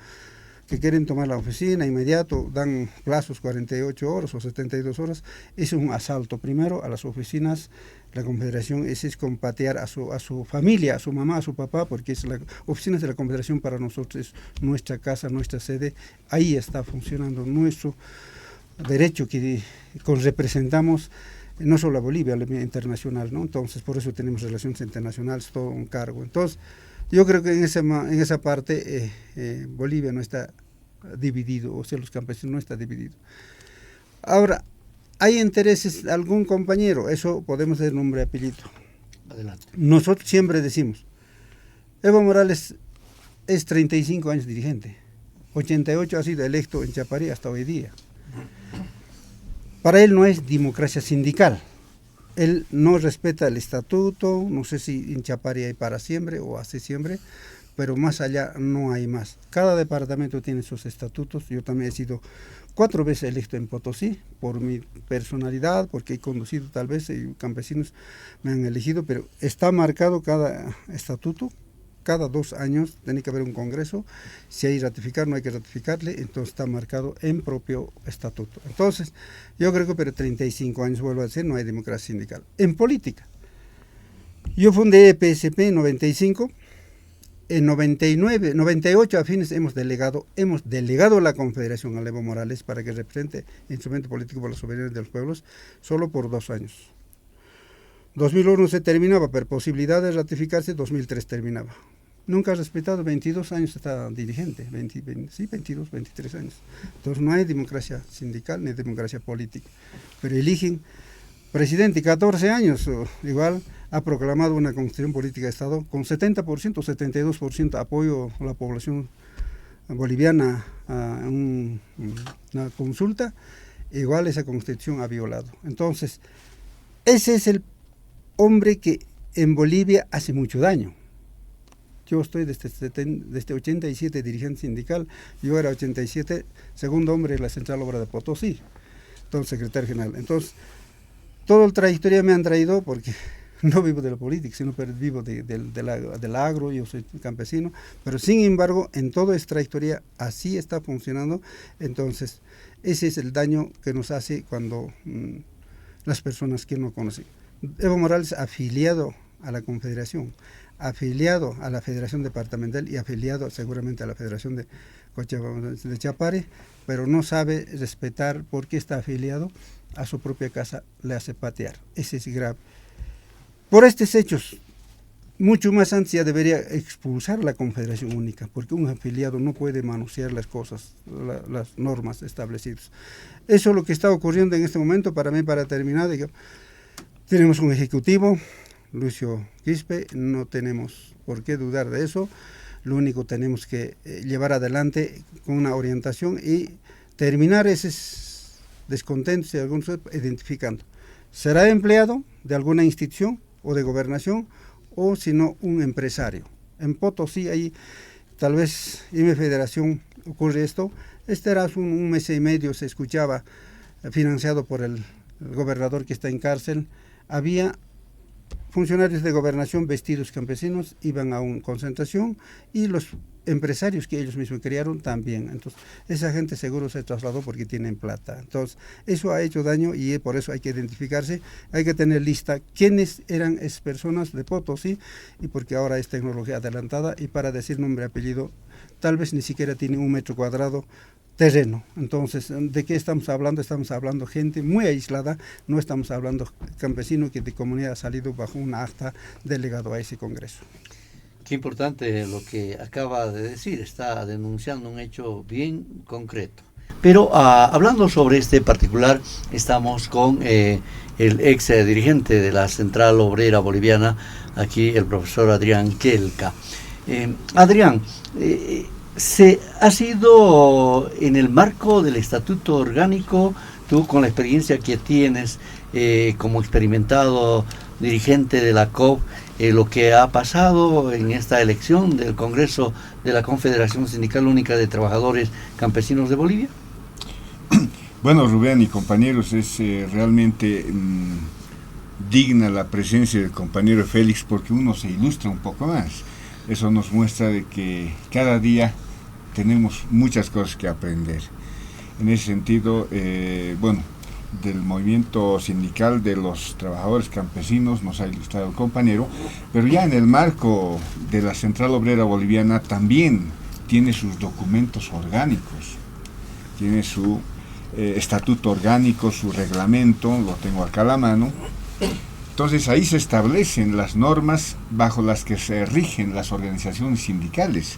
que quieren tomar la oficina inmediato, dan plazos 48 horas o 72 horas, es un asalto primero a las oficinas. La Confederación es con patear a su familia, a su mamá, a su papá, porque las oficinas de la Confederación para nosotros es nuestra casa, nuestra sede, ahí está funcionando nuestro derecho que representamos no solo a Bolivia, a la internacional, ¿no? Entonces por eso tenemos relaciones internacionales, todo un cargo. Entonces yo creo que en esa parte Bolivia no está dividido, o sea, los campesinos no está dividido. Ahora, ¿hay intereses de algún compañero? Eso podemos dar nombre y apellido. Adelante. Nosotros siempre decimos, Evo Morales es 35 años dirigente, 88 ha sido electo en Chaparí hasta hoy día. Para él no es democracia sindical. Él no respeta el estatuto, no sé si en Chaparí hay para siempre o hace siempre, pero más allá no hay más. Cada departamento tiene sus estatutos. Yo también he sido 4 veces electo en Potosí por mi personalidad, porque he conducido tal vez, y campesinos me han elegido, pero está marcado cada estatuto. Cada 2 años tiene que haber un congreso, si hay que ratificar, no hay que ratificarle, entonces está marcado en propio estatuto. Entonces, yo creo que pero 35 años, vuelvo a decir, no hay democracia sindical. En política, yo fundé PSP en 95, en 98 a fines hemos delegado la Confederación a Evo Morales para que represente instrumento político por la soberanía de los pueblos, solo por 2 años. 2001 se terminaba, pero posibilidad de ratificarse, 2003 terminaba. Nunca ha respetado, 22 años está dirigente, 22, 23 años. Entonces no hay democracia sindical ni democracia política. Pero eligen presidente, 14 años, igual ha proclamado una constitución política de Estado con 70%, 72% apoyo a la población boliviana a una consulta, igual esa constitución ha violado. Entonces, ese es el hombre que en Bolivia hace mucho daño. Yo estoy desde 87 dirigente sindical, yo era 87 segundo hombre de la Central Obra de Potosí, entonces secretario general. Entonces, toda la trayectoria me han traído porque no vivo de la política, sino vivo del agro, yo soy campesino, pero sin embargo, en toda esta trayectoria así está funcionando. Entonces, ese es el daño que nos hace cuando las personas que no conocen. Evo Morales afiliado a la Confederación, afiliado a la Federación Departamental y afiliado seguramente a la Federación de Chaparí, pero no sabe respetar por qué está afiliado a su propia casa, le hace patear. Ese es grave. Por estos hechos, mucho más antes ya debería expulsar la Confederación Única, porque un afiliado no puede manosear las cosas, las normas establecidas. Eso es lo que está ocurriendo en este momento. Para mí, para terminar, digamos, tenemos un ejecutivo, Lucio Quispe, no tenemos por qué dudar de eso. Lo único que tenemos que llevar adelante con una orientación y terminar esos descontentos y algunos identificando. ¿Será empleado de alguna institución o de gobernación o si no un empresario? En Potosí, ahí tal vez en mi federación ocurre esto, Este era un mes y medio, se escuchaba, financiado por el gobernador que está en cárcel, había funcionarios de gobernación vestidos campesinos, iban a una concentración, y los empresarios que ellos mismos crearon también. Entonces, esa gente seguro se trasladó porque tienen plata. Entonces, eso ha hecho daño y por eso hay que identificarse, hay que tener lista quiénes eran esas personas de Potosí, y porque ahora es tecnología adelantada, y para decir nombre y apellido, tal vez ni siquiera tiene 1 metro cuadrado terreno. Entonces, ¿de qué estamos hablando? Estamos hablando gente muy aislada, no estamos hablando campesino que de comunidad ha salido bajo una acta delegado a ese congreso. Qué importante lo que acaba de decir, está denunciando un hecho bien concreto. Pero hablando sobre este particular, estamos con el ex dirigente de la Central Obrera Boliviana, aquí el profesor Adrián Quelca. Adrián, se ha sido en el marco del estatuto orgánico, tú con la experiencia que tienes como experimentado dirigente de la COP, lo que ha pasado en esta elección del Congreso de la Confederación Sindical Única de Trabajadores Campesinos de Bolivia? Bueno, Rubén y compañeros, es realmente digna la presencia del compañero Félix, porque uno se ilustra un poco más. Eso nos muestra de que cada día tenemos muchas cosas que aprender. En ese sentido, del movimiento sindical de los trabajadores campesinos nos ha ilustrado el compañero, pero ya en el marco de la Central Obrera Boliviana también tiene sus documentos orgánicos, tiene su estatuto orgánico, su reglamento, lo tengo acá a la mano. Entonces ahí se establecen las normas bajo las que se rigen las organizaciones sindicales.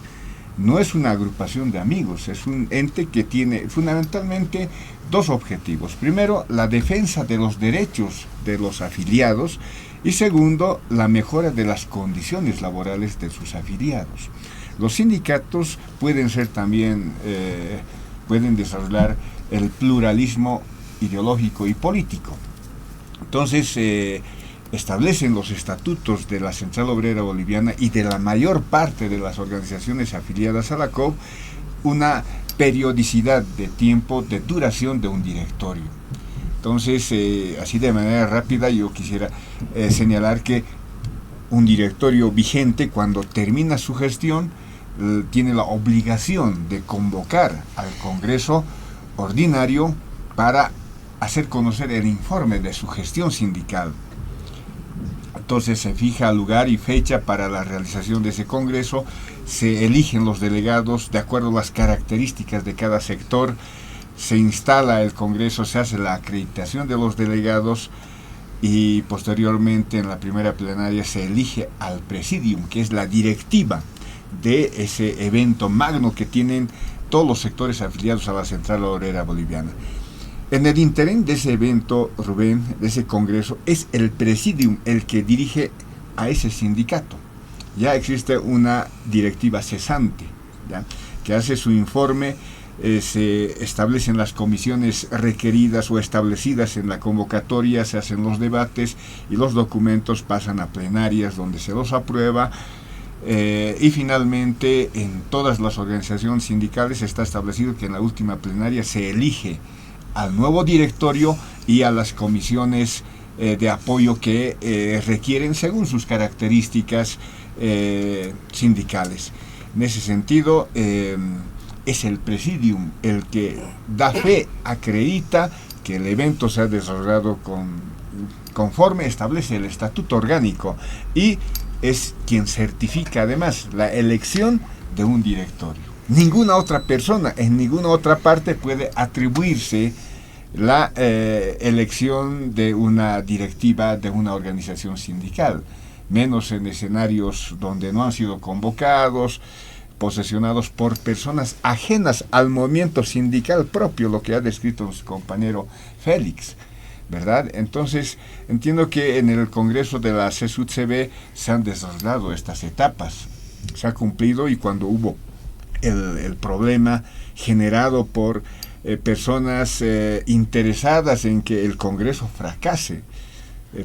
No es una agrupación de amigos, es un ente que tiene fundamentalmente 2 objetivos. Primero, la defensa de los derechos de los afiliados, y segundo, la mejora de las condiciones laborales de sus afiliados. Los sindicatos pueden ser también, pueden desarrollar el pluralismo ideológico y político. Entonces, establecen los estatutos de la Central Obrera Boliviana y de la mayor parte de las organizaciones afiliadas a la COP una periodicidad de tiempo de duración de un directorio. Entonces, así de manera rápida, yo quisiera señalar que un directorio vigente, cuando termina su gestión, tiene la obligación de convocar al Congreso ordinario para hacer conocer el informe de su gestión sindical. Entonces se fija lugar y fecha para la realización de ese congreso, se eligen los delegados de acuerdo a las características de cada sector, se instala el congreso, se hace la acreditación de los delegados y posteriormente en la primera plenaria se elige al presidium, que es la directiva de ese evento magno que tienen todos los sectores afiliados a la Central Obrera Boliviana. En el interín de ese evento, Rubén, de ese congreso, es el presidium el que dirige a ese sindicato. Ya existe una directiva cesante, ¿ya?, que hace su informe, se establecen las comisiones requeridas o establecidas en la convocatoria, se hacen los debates y los documentos pasan a plenarias donde se los aprueba. Y finalmente en todas las organizaciones sindicales está establecido que en la última plenaria se elige al nuevo directorio y a las comisiones de apoyo que requieren según sus características sindicales. En ese sentido, es el presidium el que da fe, acredita que el evento se ha desarrollado conforme establece el estatuto orgánico, y es quien certifica además la elección de un directorio. Ninguna otra persona en ninguna otra parte puede atribuirse la elección de una directiva de una organización sindical, menos en escenarios donde no han sido convocados, posesionados por personas ajenas al movimiento sindical propio, lo que ha descrito su compañero Félix, ¿verdad? Entonces, entiendo que en el Congreso de la CSUTCB se han desarrollado estas etapas, se ha cumplido, y cuando hubo el problema generado por personas interesadas en que el Congreso fracase,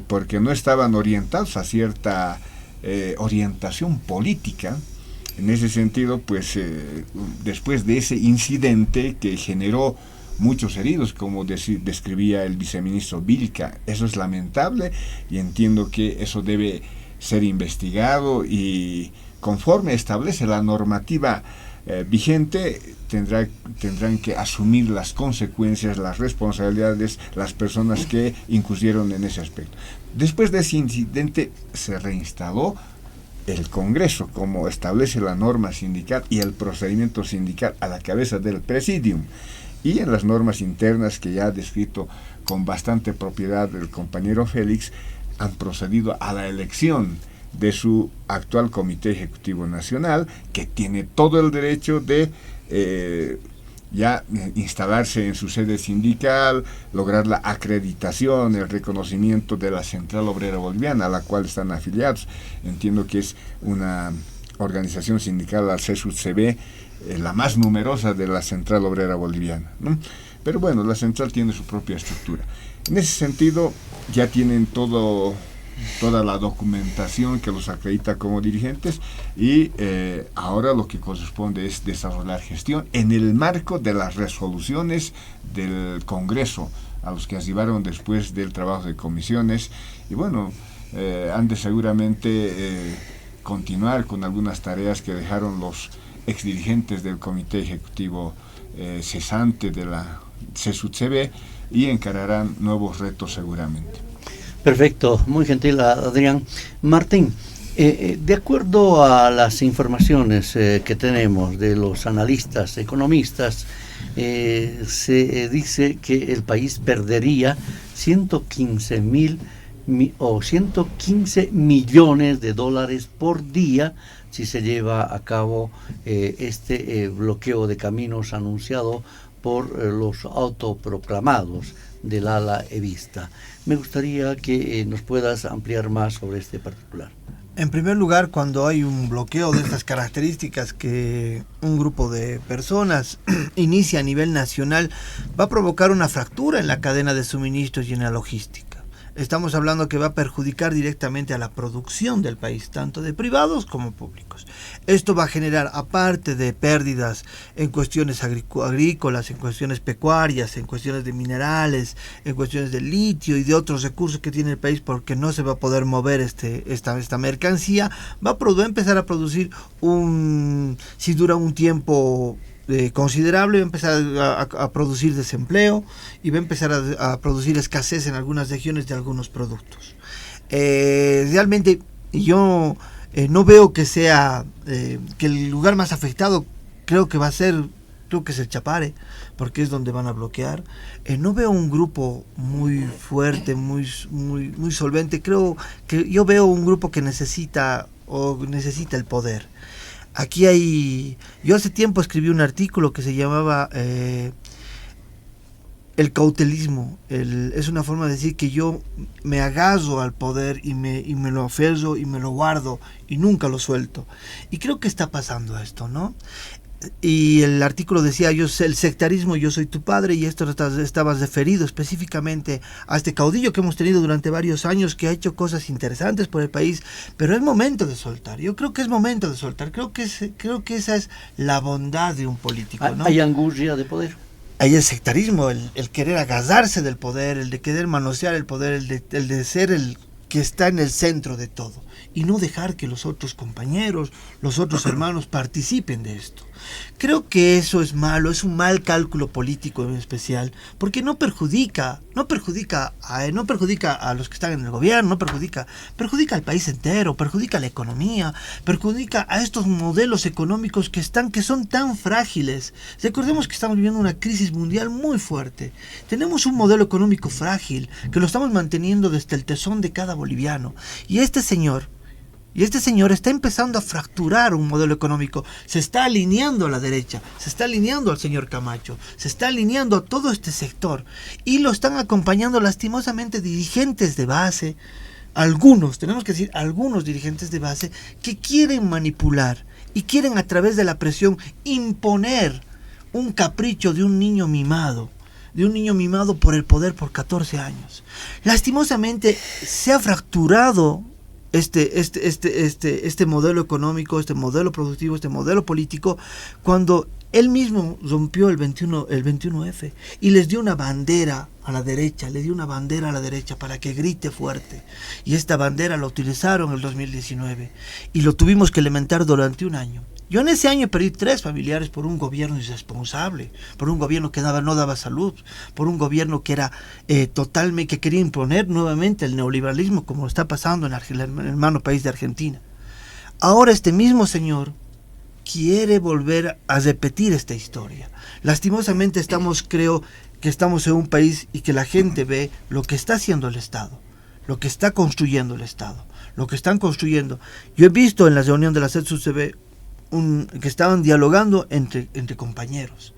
porque no estaban orientados a cierta orientación política, En ese sentido, pues después de ese incidente que generó muchos heridos, como describía el viceministro Vilca, eso es lamentable y entiendo que eso debe ser investigado y conforme establece la normativa vigente, tendrán que asumir las consecuencias, las responsabilidades, las personas que incurrieron en ese aspecto. Después de ese incidente se reinstaló el Congreso, como establece la norma sindical y el procedimiento sindical a la cabeza del Presidium, y en las normas internas que ya ha descrito con bastante propiedad el compañero Félix, han procedido a la elección de su actual Comité Ejecutivo Nacional, que tiene todo el derecho de instalarse en su sede sindical, lograr la acreditación, el reconocimiento de la Central Obrera Boliviana, a la cual están afiliados. Entiendo que es una organización sindical, la CESUD-CB, la más numerosa de la Central Obrera Boliviana, ¿no? Pero bueno, la central tiene su propia estructura. En ese sentido, ya tienen toda la documentación que los acredita como dirigentes y ahora lo que corresponde es desarrollar gestión en el marco de las resoluciones del Congreso a los que arribaron después del trabajo de comisiones y bueno, han de seguramente continuar con algunas tareas que dejaron los exdirigentes del Comité Ejecutivo cesante de la CESUD-CB y encararán nuevos retos seguramente. Perfecto, muy gentil Adrián. Martín, de acuerdo a las informaciones que tenemos de los analistas, economistas, se dice que el país perdería 115 millones de dólares por día si se lleva a cabo este bloqueo de caminos anunciado por los autoproclamados del ala evista. Me gustaría que nos puedas ampliar más sobre este particular. En primer lugar, cuando hay un bloqueo de estas características que un grupo de personas inicia a nivel nacional, va a provocar una fractura en la cadena de suministros y en la logística. Estamos hablando que va a perjudicar directamente a la producción del país, tanto de privados como públicos. Esto va a generar, aparte de pérdidas en cuestiones agrícolas, en cuestiones pecuarias, en cuestiones de minerales, en cuestiones de litio y de otros recursos que tiene el país porque no se va a poder mover esta mercancía, va a empezar a producir si dura un tiempo considerable, va a empezar a producir desempleo y va a empezar a producir escasez en algunas regiones de algunos productos. Realmente yo no veo que sea que el lugar más afectado creo que es el Chapare, porque es donde van a bloquear. No veo un grupo muy fuerte, muy solvente. Creo que yo veo un grupo que necesita el poder. Yo hace tiempo escribí un artículo que se llamaba el cautelismo. Es una forma de decir que yo me agarro al poder y me lo aferro y me lo guardo y nunca lo suelto. Y creo que está pasando esto, ¿no? Y el artículo decía, el sectarismo, yo soy tu padre, y esto estabas referido específicamente a este caudillo que hemos tenido durante varios años, que ha hecho cosas interesantes por el país, pero es momento de soltar. Yo creo que es momento de soltar. Creo que esa es la bondad de un político, ¿no? Hay angustia de poder. Hay el sectarismo, el querer agarrarse del poder, el de querer manosear el poder, el de ser el que está en el centro de todo, y no dejar que los otros compañeros, los otros hermanos participen de esto. Creo que eso es malo, es un mal cálculo político en especial, porque no perjudica a los que están en el gobierno, perjudica al país entero, perjudica a la economía, perjudica a estos modelos económicos que son tan frágiles. Recordemos que estamos viviendo una crisis mundial muy fuerte. Tenemos un modelo económico frágil que lo estamos manteniendo desde el tesón de cada boliviano. Y este señor está empezando a fracturar un modelo económico, se está alineando a la derecha, se está alineando al señor Camacho, se está alineando a todo este sector y lo están acompañando lastimosamente dirigentes de base, algunos dirigentes de base que quieren manipular y quieren a través de la presión imponer un capricho de un niño mimado por el poder por 14 años. Lastimosamente se ha fracturado este modelo económico, este modelo productivo, este modelo político, cuando él mismo rompió el 21F y les dio una bandera a la derecha, para que grite fuerte. Y esta bandera la utilizaron en el 2019 y lo tuvimos que lamentar durante un año. Yo en ese año perdí 3 familiares por un gobierno irresponsable, por un gobierno que no daba salud, por un gobierno que era totalmente, que quería imponer nuevamente el neoliberalismo, como está pasando en el hermano país de Argentina. Ahora este mismo señor quiere volver a repetir esta historia. Lastimosamente creo que estamos en un país y que la gente ve lo que está haciendo el Estado, lo que está construyendo el Estado, lo que están construyendo. Yo he visto en la reunión de la CEDSUCB que estaban dialogando entre compañeros.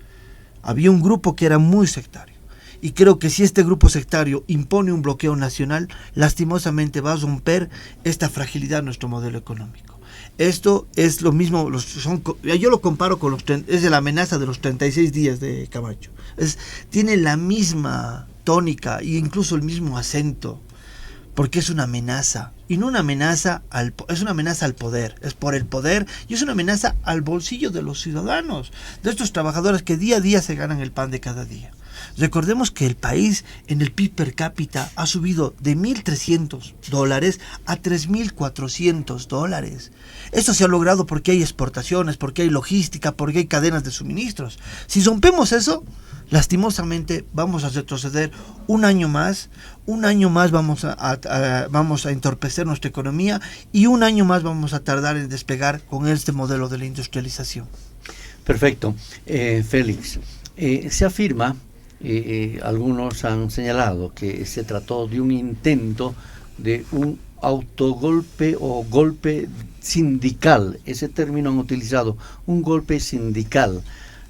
Había un grupo que era muy sectario. Y creo que si este grupo sectario impone un bloqueo nacional, lastimosamente va a romper esta fragilidad de nuestro modelo económico. Esto es lo mismo, yo lo comparo con es de la amenaza de los 36 días de Camacho. Tiene la misma tónica e incluso el mismo acento, porque es una amenaza, y no una amenaza es una amenaza al poder, es por el poder, y es una amenaza al bolsillo de los ciudadanos, de estos trabajadores que día a día se ganan el pan de cada día. Recordemos que el país en el PIB per cápita ha subido de $1,300 a $3,400. Esto se ha logrado porque hay exportaciones, porque hay logística, porque hay cadenas de suministros. Si rompemos eso, lastimosamente vamos a retroceder un año más vamos a entorpecer nuestra economía y un año más vamos a tardar en despegar con este modelo de la industrialización. Perfecto. Félix, se afirma, algunos han señalado que se trató de un intento de un autogolpe o golpe sindical, ese término han utilizado, un golpe sindical,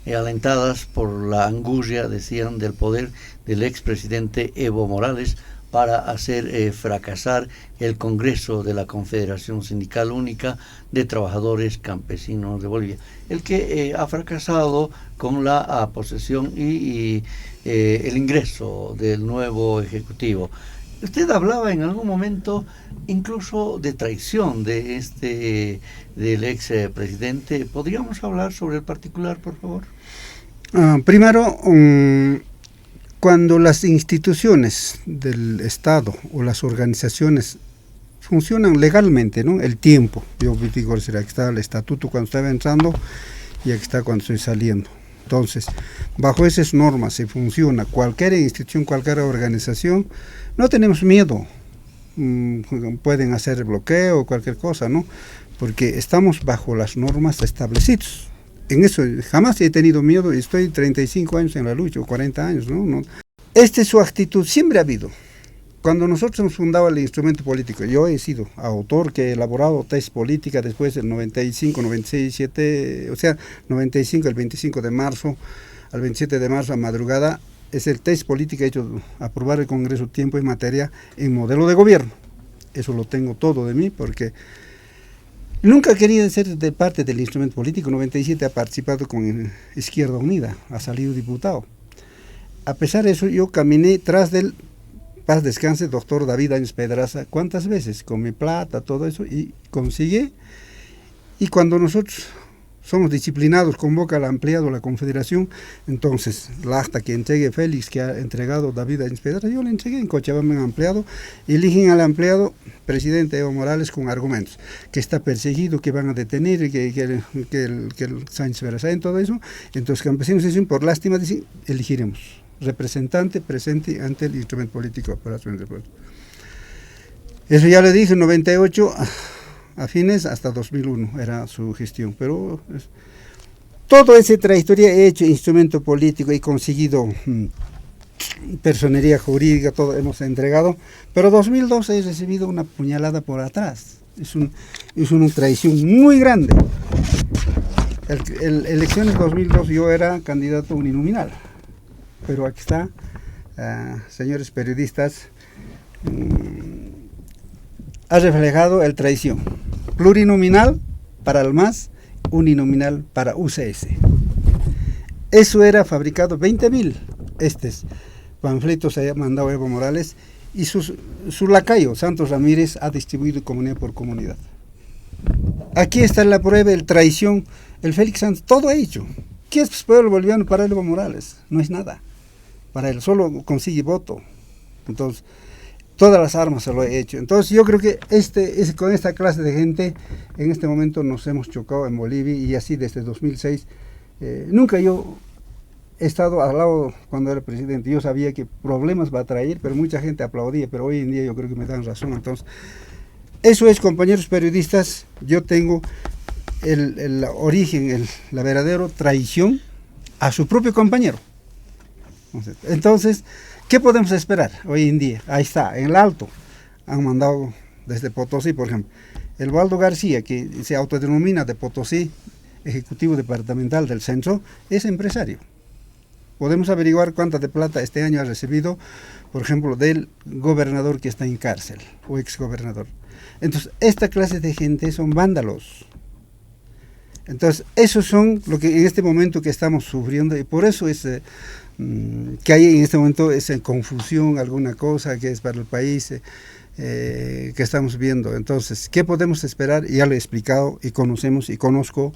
alentadas por la angustia, decían, del poder del expresidente Evo Morales para hacer fracasar el Congreso de la Confederación Sindical Única de Trabajadores Campesinos de Bolivia, el que ha fracasado con la posesión y el ingreso del nuevo Ejecutivo. Usted hablaba en algún momento incluso de traición del ex presidente. ¿Podríamos hablar sobre el particular, por favor? Primero, cuando las instituciones del Estado o las organizaciones funcionan legalmente, ¿no? El tiempo, yo digo, aquí está el estatuto cuando estaba entrando y aquí está cuando estoy saliendo. Entonces, bajo esas normas se funciona cualquier institución, cualquier organización, no tenemos miedo, pueden hacer bloqueo o cualquier cosa, ¿no? Porque estamos bajo las normas establecidas. En eso jamás he tenido miedo, estoy 35 años en la lucha, o 40 años, ¿no? Esta es su actitud, siempre ha habido. Cuando nosotros hemos fundado el instrumento político, yo he sido autor que he elaborado tesis política después del 95, 97, o sea, 95, el 25 de marzo, al 27 de marzo a madrugada, es el tesis política hecho aprobar el Congreso Tiempo y Materia en modelo de gobierno. Eso lo tengo todo de mí porque nunca he querido ser de parte del instrumento político. 97 ha participado con Izquierda Unida, ha salido diputado. A pesar de eso, yo caminé tras del paz descanse doctor David Áñez Pedraza, ¿cuántas veces? Con mi plata, todo eso, y consigue. Y cuando nosotros somos disciplinados, convoca al ampliado, la confederación, entonces la acta que entregue Félix, que ha entregado David Áñez Pedraza, yo le entregué en Cochabamba en ampliado, eligen al ampliado presidente Evo Morales con argumentos, que está perseguido, que van a detener, que el Sánchez Pedraza en todo eso. Entonces campesinos dicen, por lástima, dicen, elegiremos representante presente ante el instrumento político para su pueblo. Eso ya le dije en 98 a fines hasta 2001 era su gestión, pero toda esa trayectoria he hecho instrumento político, he conseguido personería jurídica, todo hemos entregado, pero 2012 he recibido una puñalada por atrás. Es una traición muy grande. Elecciones 2002 yo era candidato uninominal, pero aquí está, señores periodistas, ha reflejado el traición. Plurinominal para el MAS, uninominal para UCS. Eso era fabricado 20.000 panfletos, se ha mandado Evo Morales, y su lacayo, Santos Ramírez, ha distribuido comunidad por comunidad. Aquí está la prueba, el traición, el Félix Santos, todo ha hecho. ¿Qué es el pueblo boliviano para Evo Morales? No es nada. Para él solo consigue voto. Entonces, todas las armas se lo he hecho. Entonces, yo creo que con esta clase de gente, en este momento nos hemos chocado en Bolivia, y así desde 2006. Nunca yo he estado al lado cuando era presidente. Yo sabía que problemas va a traer, pero mucha gente aplaudía. Pero hoy en día yo creo que me dan razón. Entonces, eso es, compañeros periodistas, yo tengo el origen, la verdadera traición a su propio compañero. Entonces, ¿qué podemos esperar hoy en día? Ahí está, en el Alto, han mandado desde Potosí, por ejemplo, el Waldo García, que se autodenomina de Potosí, ejecutivo departamental del centro, es empresario. Podemos averiguar cuánta de plata este año ha recibido, por ejemplo, del gobernador que está en cárcel, o exgobernador. Entonces, esta clase de gente son vándalos. Entonces, esos son lo que en este momento que estamos sufriendo, y por eso es que hay en este momento esa confusión, alguna cosa que es para el país que estamos viendo. Entonces, ¿qué podemos esperar? Ya lo he explicado y conocemos y conozco,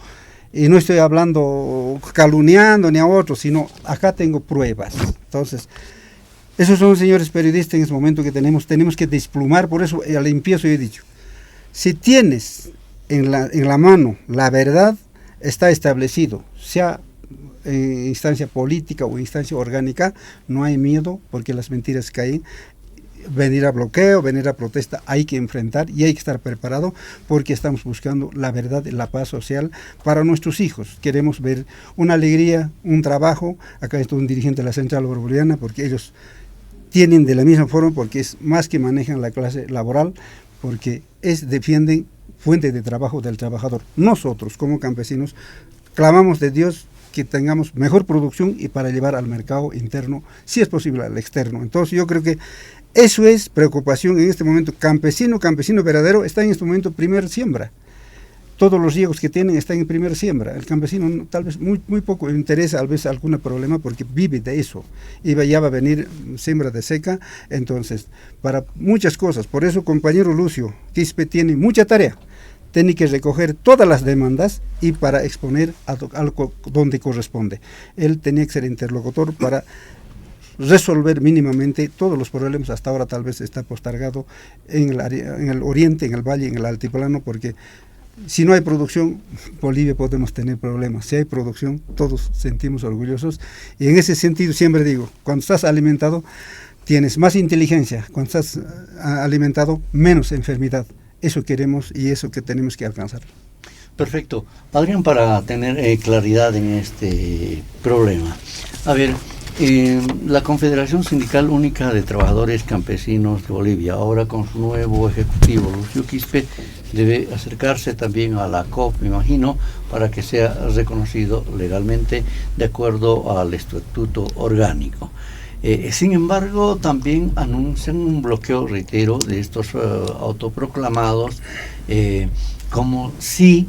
y no estoy hablando calumniando ni a otros, sino acá tengo pruebas. Entonces, esos son, señores periodistas, en este momento que tenemos que desplumar. Por eso al empiezo yo he dicho, si tienes en la mano la verdad, está establecido, sea en instancia política o instancia orgánica, no hay miedo, porque las mentiras caen. Venir a bloqueo, venir a protesta, hay que enfrentar y hay que estar preparado, porque estamos buscando la verdad y la paz social para nuestros hijos. Queremos ver una alegría, un trabajo. Acá está un dirigente de la Central Boliviana, porque ellos tienen de la misma forma, porque es más que manejan la clase laboral, porque defienden fuente de trabajo del trabajador. Nosotros, como campesinos, clamamos de Dios que tengamos mejor producción y para llevar al mercado interno, si es posible al externo. Entonces yo creo que eso es preocupación en este momento. Campesino verdadero está en este momento primer siembra. Todos los riegos que tienen están en primer siembra. El campesino tal vez muy poco le interesa, tal vez algún problema, porque vive de eso. Y ya va a venir siembra de seca. Entonces, para muchas cosas. Por eso, compañero Lucio Quispe tiene mucha tarea. Tiene que recoger todas las demandas y para exponer algo donde corresponde. Él tenía que ser interlocutor para resolver mínimamente todos los problemas. Hasta ahora tal vez está postergado en el oriente, en el valle, en el altiplano, porque si no hay producción, Bolivia podemos tener problemas. Si hay producción, todos sentimos orgullosos. Y en ese sentido siempre digo, cuando estás alimentado, tienes más inteligencia. Cuando estás alimentado, menos enfermedad. Eso queremos y eso que tenemos que alcanzar. Perfecto. Adrián, para tener claridad en este problema. A ver, la Confederación Sindical Única de Trabajadores Campesinos de Bolivia, ahora con su nuevo ejecutivo, Lucio Quispe, debe acercarse también a la COP, me imagino, para que sea reconocido legalmente de acuerdo al estatuto orgánico. Sin embargo, también anuncian un bloqueo, reitero, de estos autoproclamados, como si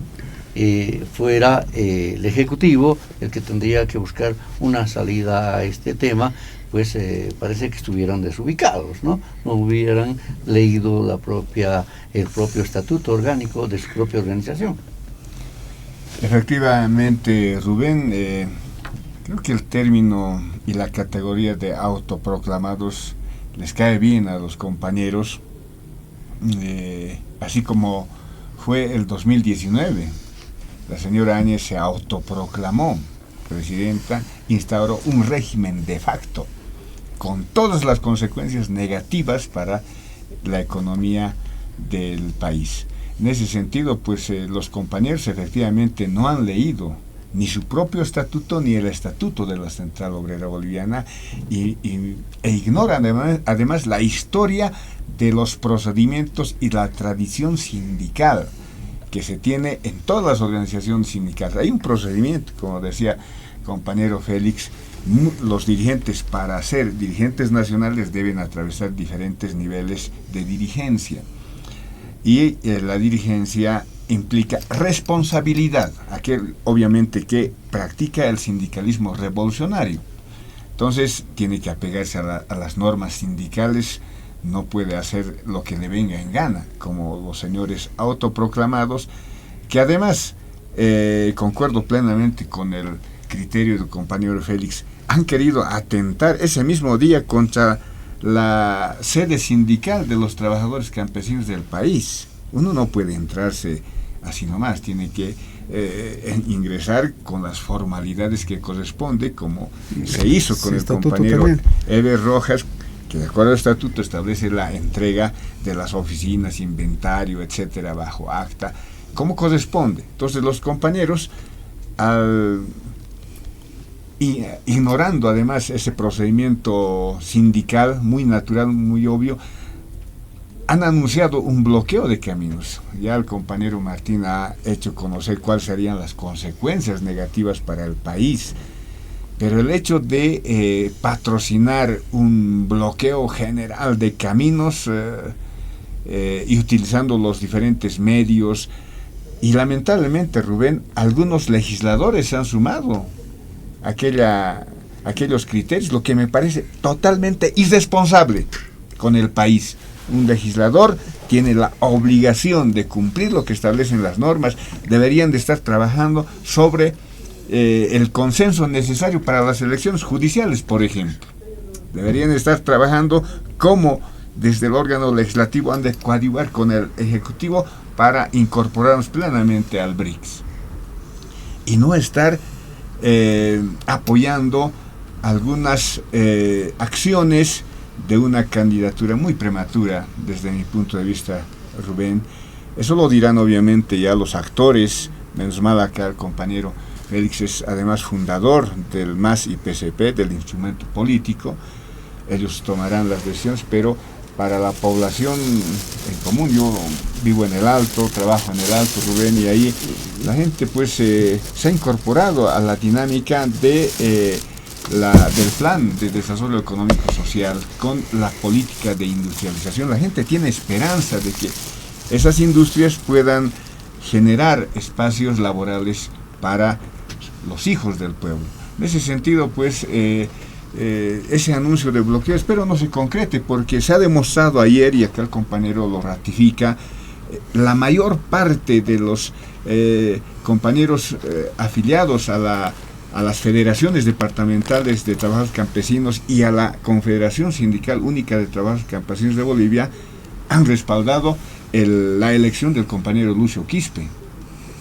fuera el Ejecutivo el que tendría que buscar una salida a este tema, pues parece que estuvieran desubicados, ¿no? No hubieran leído el propio estatuto orgánico de su propia organización. Efectivamente, Rubén, creo que el término y la categoría de autoproclamados les cae bien a los compañeros, así como fue el 2019. La señora Áñez se autoproclamó presidenta, instauró un régimen de facto, con todas las consecuencias negativas para la economía del país. En ese sentido, pues los compañeros efectivamente no han leído ni su propio estatuto ni el estatuto de la Central Obrera Boliviana e ignoran además la historia de los procedimientos y la tradición sindical que se tiene en todas las organizaciones sindicales. Hay un procedimiento, como decía compañero Félix, los dirigentes para ser dirigentes nacionales deben atravesar diferentes niveles de dirigencia y la dirigencia implica responsabilidad, aquel obviamente que practica el sindicalismo revolucionario. Entonces tiene que apegarse a las normas sindicales no puede hacer lo que le venga en gana, como los señores autoproclamados, que además, concuerdo plenamente con el criterio del compañero Félix, han querido atentar ese mismo día contra la sede sindical de los trabajadores campesinos del país. Uno no puede entrarse así nomás, tiene que ingresar con las formalidades que corresponde, como se hizo con el compañero Eber Rojas, que de acuerdo al estatuto establece la entrega de las oficinas, inventario, etcétera, bajo acta, como corresponde. Entonces los compañeros, ignorando además ese procedimiento sindical muy natural, muy obvio, han anunciado un bloqueo de caminos. Ya el compañero Martín ha hecho conocer cuáles serían las consecuencias negativas para el país, pero el hecho de patrocinar un bloqueo general de caminos y utilizando los diferentes medios, y lamentablemente, Rubén, algunos legisladores se han sumado a aquellos criterios, lo que me parece totalmente irresponsable con el país. Un legislador tiene la obligación de cumplir lo que establecen las normas, deberían de estar trabajando sobre el consenso necesario para las elecciones judiciales, por ejemplo. Deberían estar trabajando como desde el órgano legislativo han de coadyuvar con el ejecutivo para incorporarnos plenamente al BRICS. Y no estar apoyando algunas acciones de una candidatura muy prematura desde mi punto de vista, Rubén. Eso lo dirán obviamente ya los actores, menos mal acá el compañero Félix es además fundador del MAS y PCP, del instrumento político. Ellos tomarán las decisiones, pero para la población en común, yo vivo en el Alto, trabajo en el Alto, Rubén, y ahí la gente pues se ha incorporado a la dinámica del plan de desarrollo económico social con la política de industrialización. La gente tiene esperanza de que esas industrias puedan generar espacios laborales para los hijos del pueblo. En ese sentido, pues, ese anuncio de bloqueo espero no se concrete, porque se ha demostrado ayer, y acá el compañero lo ratifica, la mayor parte de los compañeros afiliados a las federaciones departamentales de trabajadores campesinos y a la Confederación Sindical Única de Trabajadores Campesinos de Bolivia han respaldado la elección del compañero Lucio Quispe.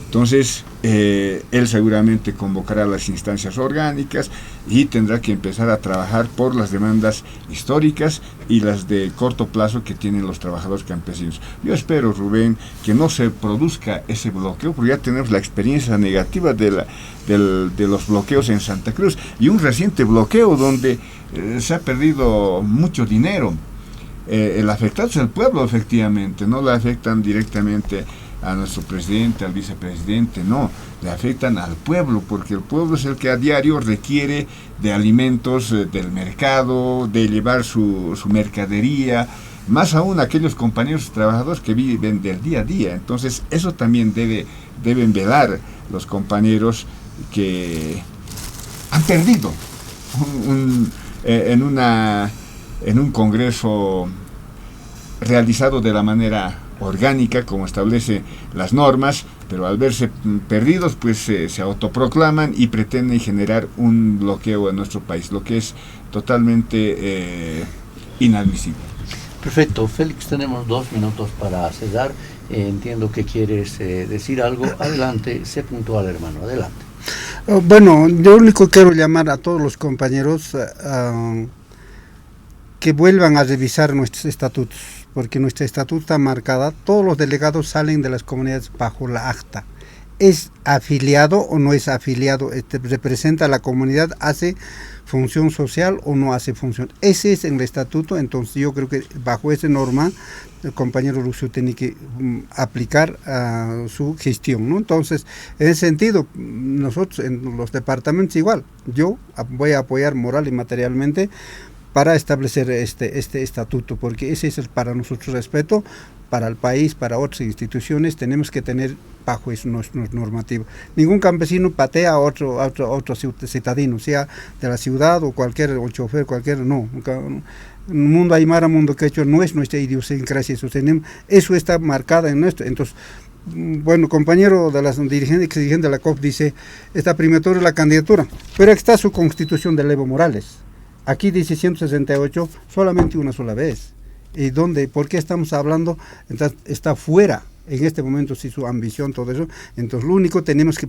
Entonces, él seguramente convocará las instancias orgánicas y tendrá que empezar a trabajar por las demandas históricas y las de corto plazo que tienen los trabajadores campesinos. Yo espero, Rubén, que no se produzca ese bloqueo, porque ya tenemos la experiencia negativa de los bloqueos en Santa Cruz, y un reciente bloqueo donde se ha perdido mucho dinero. El afectado es el pueblo, efectivamente, no le afectan directamente a nuestro presidente, al vicepresidente, no, le afectan al pueblo, porque el pueblo es el que a diario requiere de alimentos del mercado, de llevar su mercadería, más aún aquellos compañeros trabajadores que viven del día a día. Entonces eso también deben velar los compañeros que han perdido en un congreso realizado de la manera orgánica, como establece las normas, pero al verse perdidos, pues se autoproclaman y pretenden generar un bloqueo en nuestro país, lo que es totalmente inadmisible. Perfecto, Félix, tenemos 2 minutos para cerrar. Entiendo que quieres decir algo. Adelante, sé puntual, hermano, adelante. Bueno, yo único quiero llamar a todos los compañeros que vuelvan a revisar nuestros estatutos, porque nuestro estatuto está marcada, todos los delegados salen de las comunidades bajo la acta. ¿Es afiliado o no es afiliado? ¿Representa a la comunidad? ¿Hace función social o no hace función? Ese es en el estatuto. Entonces yo creo que bajo esa norma el compañero Lucio tiene que aplicar su gestión, ¿no? Entonces, en ese sentido, nosotros en los departamentos igual, yo voy a apoyar moral y materialmente para establecer este estatuto, porque ese es para nosotros respeto, para el país, para otras instituciones. Tenemos que tener bajo eso no es normativo. Ningún campesino patea a otro citadino, sea de la ciudad o cualquier, o chofer, cualquier, no. Mundo aymara, mundo quechua, no es nuestra idiosincrasia, eso está marcada en nuestro. Entonces, bueno, compañero de las dirigentes de la COP dice, está primero la candidatura, pero aquí está su constitución de Evo Morales. Aquí dice 168, solamente una sola vez. ¿Y dónde? ¿Por qué estamos hablando? Entonces, está fuera. En este momento, si su ambición, todo eso, entonces lo único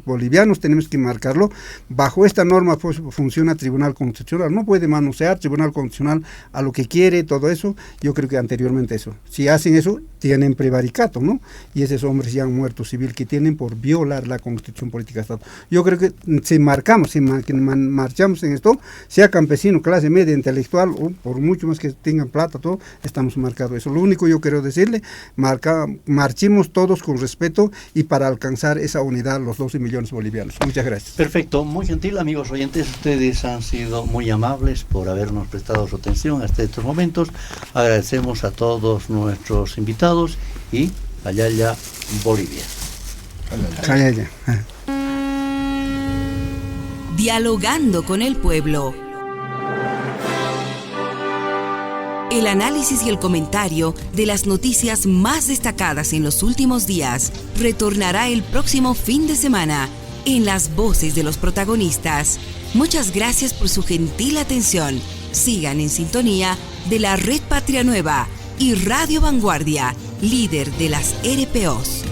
bolivianos tenemos que marcarlo, bajo esta norma pues, funciona Tribunal Constitucional, no puede manosear Tribunal Constitucional a lo que quiere, todo eso, yo creo que anteriormente eso, si hacen eso, tienen prevaricato, ¿no? Y esos hombres ya han muerto civil que tienen por violar la Constitución Política de Estado. Yo creo que si marchamos en esto, sea campesino, clase media, intelectual, o por mucho más que tengan plata, todo, estamos marcados eso. Lo único yo quiero decirle, marchemos todos con respeto y para alcanzar esa unidad los 12 millones bolivianos. Muchas gracias. Perfecto, muy gentil, amigos oyentes, ustedes han sido muy amables por habernos prestado su atención hasta estos momentos. Agradecemos a todos nuestros invitados y Ayaya, Bolivia. Ayaya. Dialogando con el pueblo. El análisis y el comentario de las noticias más destacadas en los últimos días retornará el próximo fin de semana en las voces de los protagonistas. Muchas gracias por su gentil atención. Sigan en sintonía de la Red Patria Nueva y Radio Vanguardia, líder de las RPOs.